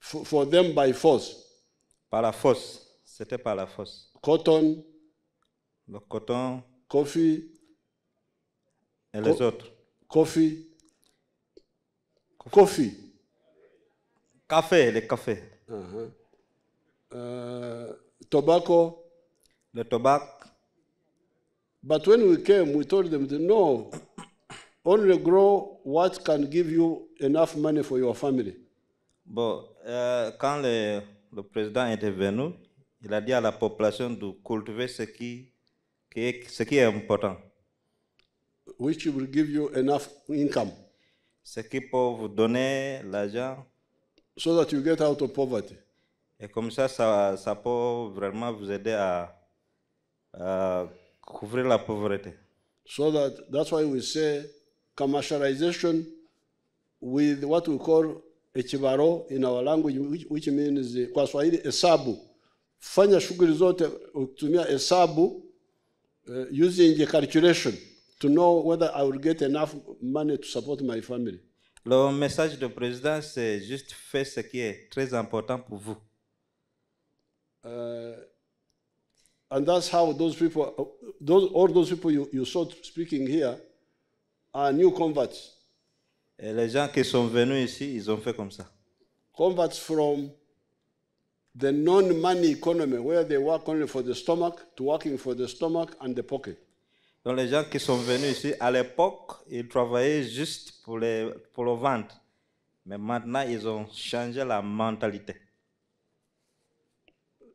For them by force. Par la force. C'était par la force. Cotton. Le coton. Coffee. Et les autres. Coffee. Café, les cafés. Tobacco. Le tobacco. But when we came, we told them, no, only grow what can give you enough money for your family. Bon, quand le président est venu, il a dit à la population de cultiver ce qui est important. Which will give you enough income. Ce qui peut vous donner l'argent. So that you get out of poverty. Et comme ça peut vraiment vous aider à couvrir la pauvreté. So that's why we say commercialization with what we call echibaro in our language, which means kwa Swahili hesabu. Fanya shughuli zote ukitumia hesabu using the calculation to know whether I will get enough money to support my family. Le message du président, c'est juste faire ce qui est très important pour vous. And that's how those people, all those people you saw speaking here are new converts. Et les gens qui sont venus ici, ils ont fait comme ça. Converts from the non-money economy, where they work only for the stomach, to working for the stomach and the pocket. Donc les gens qui sont venus ici, à l'époque, ils travaillaient juste pour le ventre. Mais maintenant, ils ont changé la mentalité.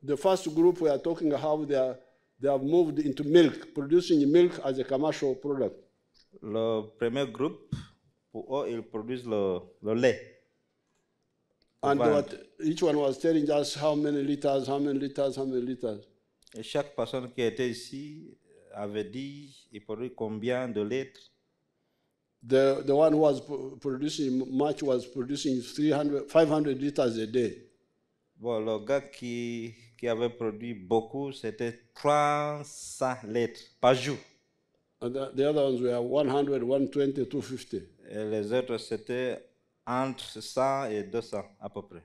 The first group we are talking how they have moved into milk, producing milk as a commercial product. Le premier groupe, pour eux, ils produisent le lait. And each one was telling us how many liters, how many liters, how many liters. Et chaque personne qui était ici avait dit, il produit combien de litres. The one who was producing much was producing 500 liters a day. Bon, le gars qui avait produit beaucoup, c'était 300 litres par jour. And the other ones were 100, 120, 250. Et les autres, c'était entre 100 et 200 à peu près.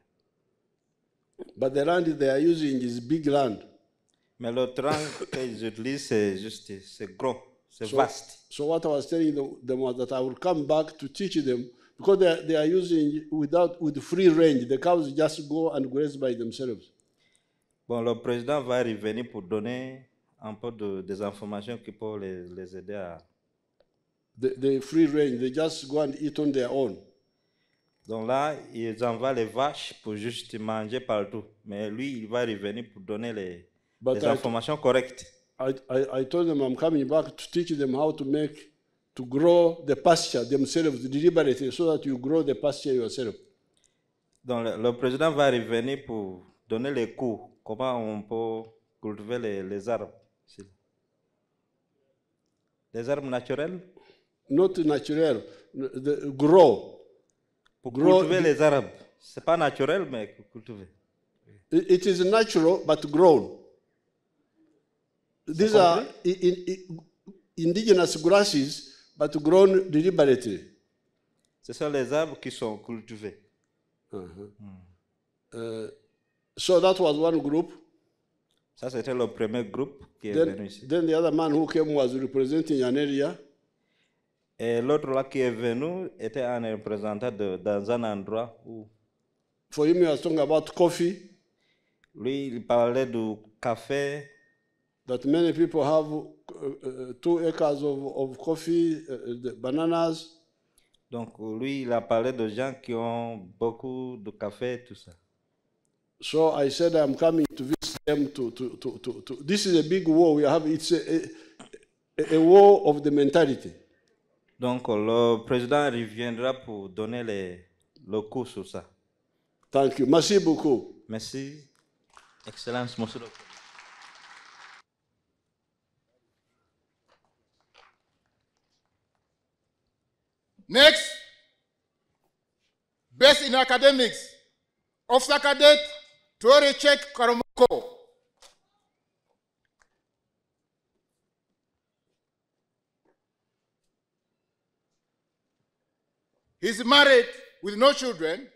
But the land they are using is big land. Mais le terrain qu'ils utilisent, c'est gros, c'est vaste. So what I was telling them was that I will come back to teach them, because they are using with free range. The cows just go and graze by themselves. Bon, le président va revenir pour donner un peu des informations qui peuvent les aider à... The free range, they just go and eat on their own. Donc là, ils envoient les vaches pour juste manger partout. Mais lui, il va revenir pour donner les informations correctes. I told them I'm coming back to teach them how to grow the pasture themselves deliberately, so that you grow the pasture yourself. Donc le président va revenir pour donner les cours, comment on peut cultiver les arbres. Les arbres naturels? Not naturel, grow. Pour cultiver les arbres. C'est pas naturel, mais cultiver. It is natural, but grown. These are indigenous grasses, but grown deliberately. Ce sont les arbres qui sont cultivés. So that was one group. Ça, c'était le premier groupe qui est venu ici. Then the other man who came was representing an area. Et l'autre là qui est venu était un représentant dans un endroit où... For him, he was talking about coffee. Lui, il parlait du café. That many people have 2 acres of coffee, the bananas. Donc, lui, il a parlé de gens qui ont beaucoup de café, tout ça. So I said, I'm coming to visit them to this is a big war we have. It's a war of the mentality. Donc, le président reviendra pour donner le coup sur ça. Thank you. Merci beaucoup. Merci. Excellence, monsieur. Next, best in academics, Officer Cadet Torechek Karomoko. He's married with no children.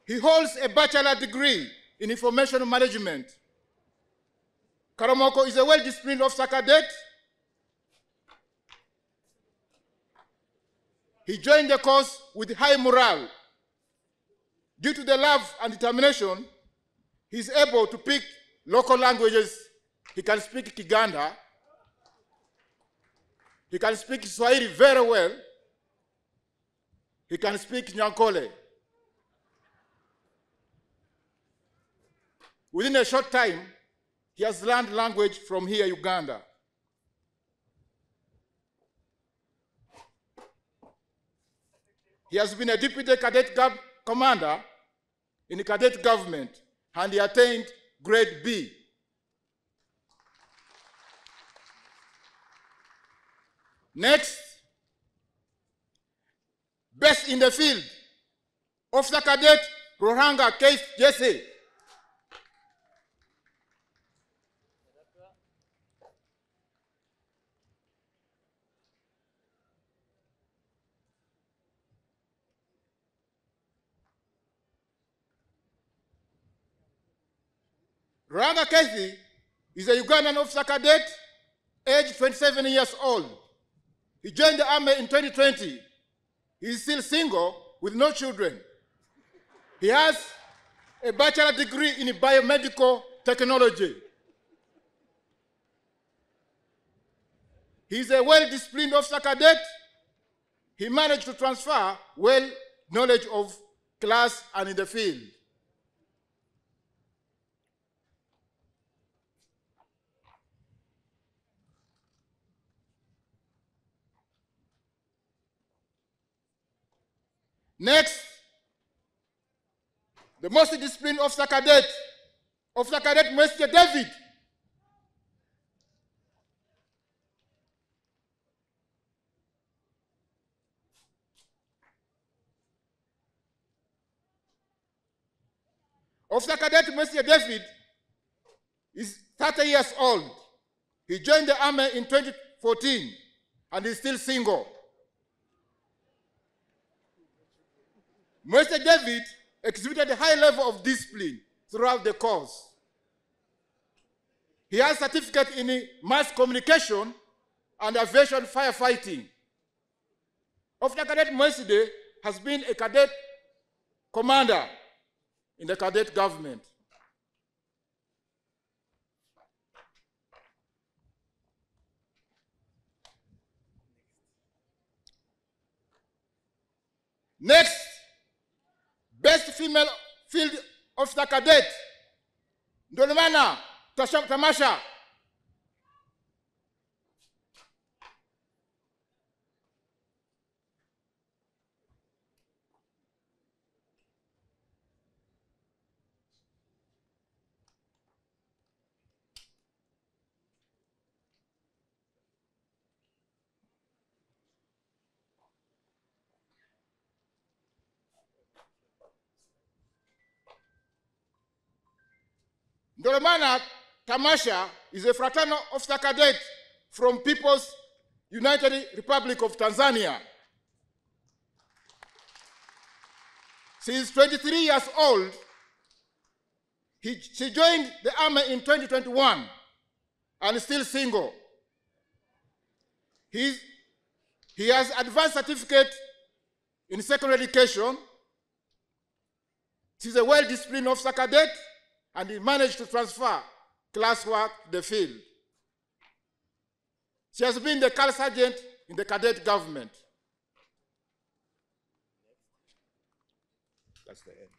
He holds a bachelor degree in information management. Karomoko is a well-disciplined officer cadet. He joined the course with high morale. Due to the love and determination, he's able to pick local languages. He can speak Kiganda. He can speak Swahili very well. He can speak Nyankole. Within a short time, he has learned language from here, Uganda. He has been a deputy cadet commander in the cadet government, and he attained grade B. Next, best in the field, Officer Cadet Ruhanga Keith Jesse. Ruhanga Keith is a Ugandan officer cadet, aged 27 years old. He joined the army in 2020. He is still single with no children. He has a bachelor degree in biomedical technology. He is a well-disciplined officer cadet. He managed to transfer well knowledge of class and in the field. Next, the most disciplined Officer Cadet Mr. David. Officer Cadet Mr. David is 30 years old. He joined the army in 2014 and is still single. Mr. David exhibited a high level of discipline throughout the course. He has a certificate in mass communication and aviation firefighting. Officer Cadet Mweside has been a cadet commander in the cadet government. Next, best female field officer cadet, Ndolomana Tamasha. Ndolomana Tamasha is a fraternal officer cadet from People's United Republic of Tanzania. She is 23 years old. She joined the army in 2021 and is still single. He has advanced certificate in secondary education. She's a well-disciplined officer cadet, and he managed to transfer classwork to the field. She has been the Colonel Sergeant in the cadet government. That's the end.